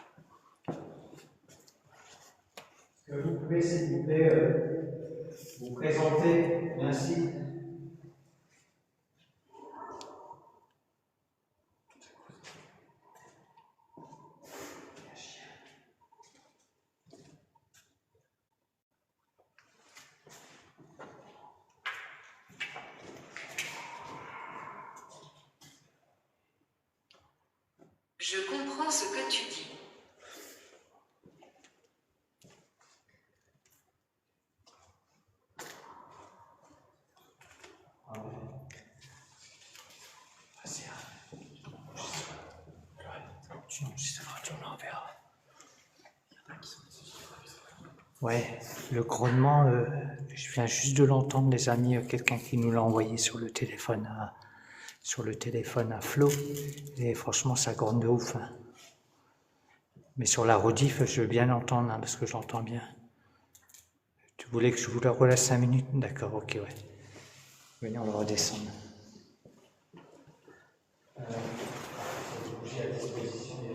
Est-ce que vous pouvez, s'il vous plaît, vous présenter? Merci. Je comprends ce que tu dis. Tu enregistreras, tu on verra. Ouais, le grognement, je viens juste de l'entendre, les amis, quelqu'un qui nous l'a envoyé sur le téléphone à Flo, et franchement, ça grogne de ouf. Hein. Mais sur la rediff, je veux bien l'entendre, hein, parce que j'entends bien. Tu voulais que je vous le relaisse 5 minutes? D'accord, ok, ouais. Venez, on le redescend. J'ai à disposition des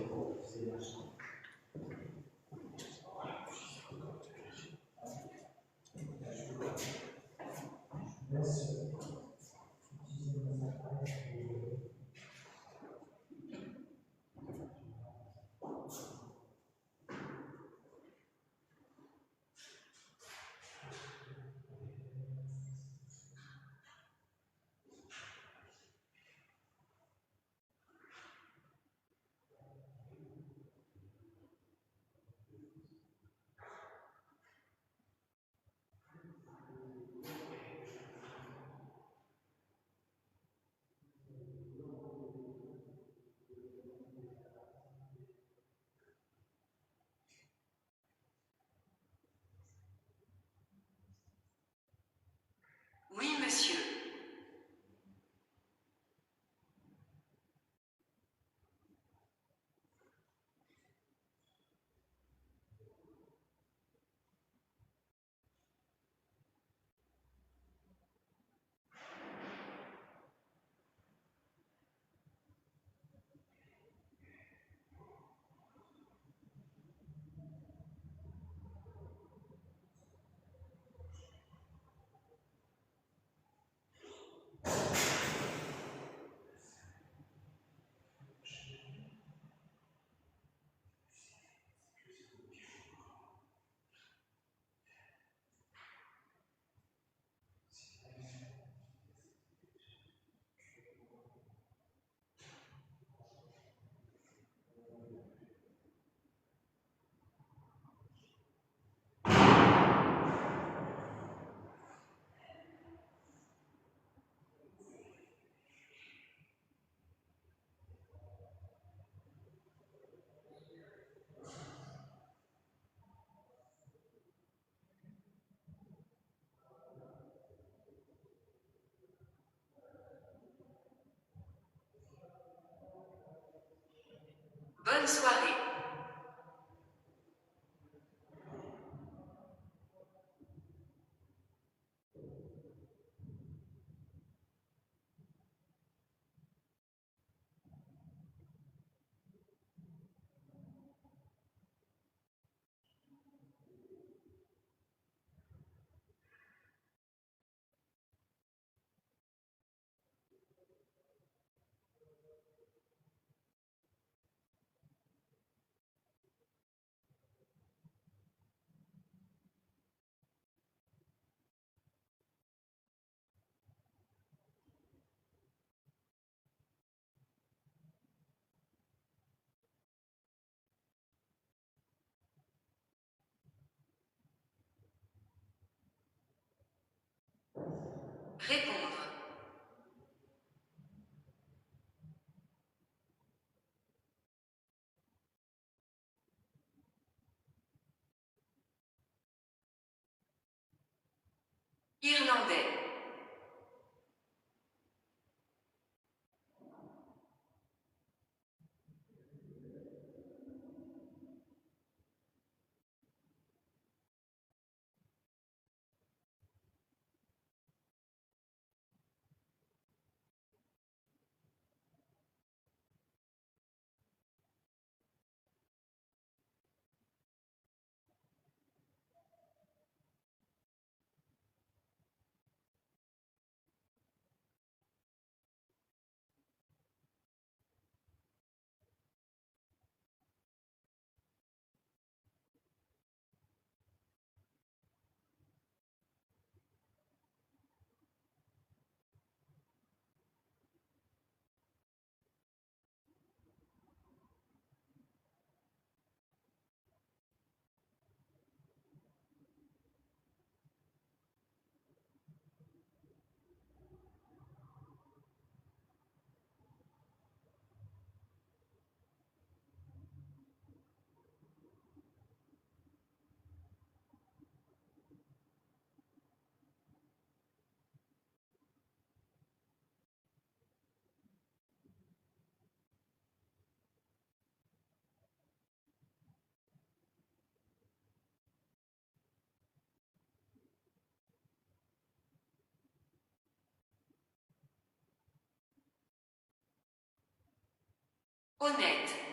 bonne soirée. Répondre. Irlandais. Honnête.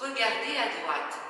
Regardez à droite.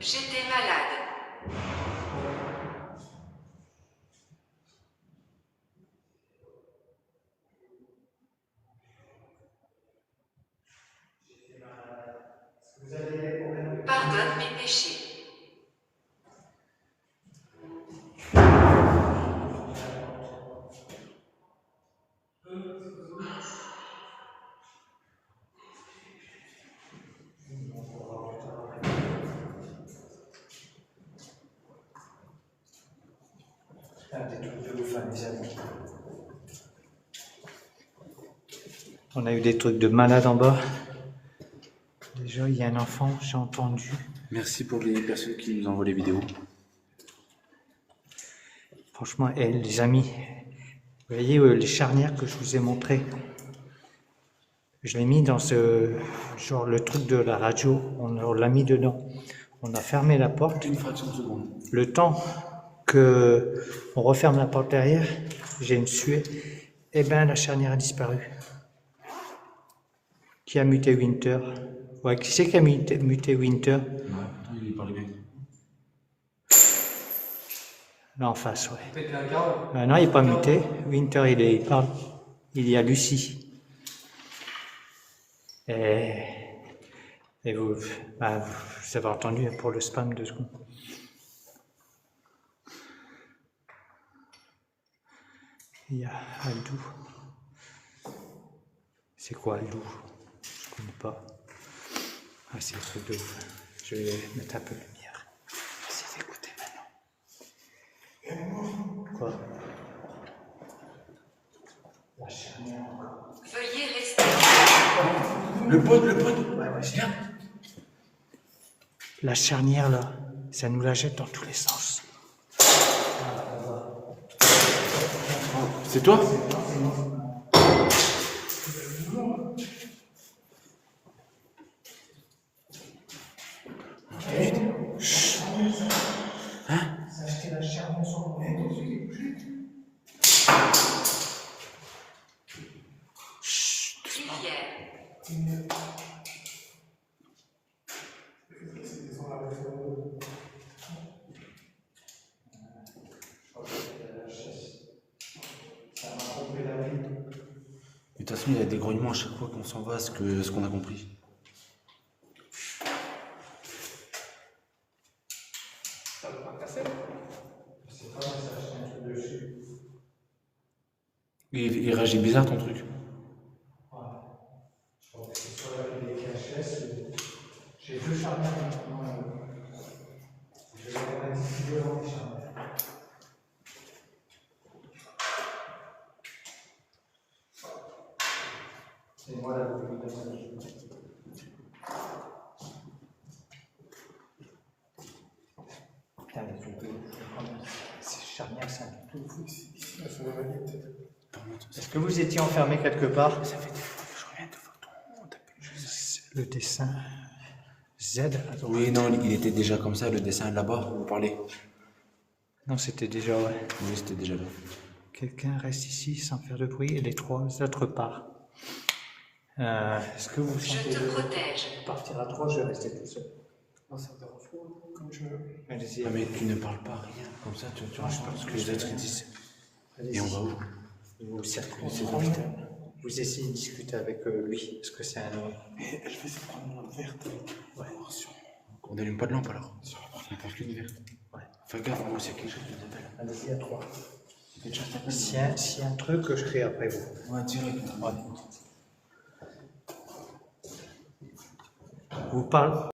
J'étais malade. Pardonne mes péchés. Des trucs de ouf, hein, les amis. On a eu des trucs de malade en bas. Déjà, il y a un enfant, j'ai entendu. Merci pour les personnes qui nous envoient les vidéos. Franchement, les amis, vous voyez les charnières que je vous ai montrées. Je l'ai mis dans ce genre le truc de la radio. On l'a mis dedans. On a fermé la porte. Une fraction de seconde. Le temps que on referme la porte derrière, j'ai une suée. Eh ben, la charnière a disparu. Qui a muté Winter? Ouais, qui c'est qui a muté Winter? Ouais, il parle bien. Là en face, ouais. Non, il n'est pas muté. Winter, il parle. Il y a Lucie. Et vous avez entendu pour le spam 2 secondes. Il y a Aldou. C'est quoi Aldou? Je ne connais pas. Ah, c'est un truc de ouf. Je vais mettre un peu de lumière. Essayez d'écouter maintenant. Quoi? La charnière encore. Veuillez rester. Le pote. Ouais, viens. La charnière là, ça nous la jette dans tous les sens. C'est toi? Rivière. De toute façon, il y a des grognements à chaque fois qu'on s'en va, ce qu'on a compris. Ça veut pas casser? Il réagit bizarre ton truc. J'ai 2 charnières maintenant. Je vais avoir 10 violents des charnières. C'est moi la volume de ma vie. Putain, les trucs de ouf. Ces charnières, c'est un truc de fou. Est-ce que vous étiez enfermé quelque part? Ça fait des fois que je reviens de photos. Le dessin Z. Attends. Oui, non, il était déjà comme ça, le dessin là-bas, vous parlez. Non, c'était déjà, ouais. Oui, c'était déjà là. Quelqu'un reste ici sans faire de bruit et les 3 autres partent. Est-ce que vous Je sentez te de protège. partir à 3, je vais rester tout seul. Non, ça me dérange pas. Comme je veux. Allez-y. Ah, mais tu ne parles pas, rien. Comme ça, tu entends ce que les autres disent. Allez-y. Et on va où? Vous circulez, vous essayez de discuter avec lui. Est-ce que c'est un homme? Je vais essayer de prendre une lampe verte. Ouais. On n'allume pas de lampe alors? On prend qu'une verte. Ouais. Fais gaffe, moi, s'il y a quelque chose, je t'appelle. Allez-y à 3. Quelque chose t'appelle? S'il y a un truc, je crie après vous. Ouais, direct. Ouais. Vous parlez.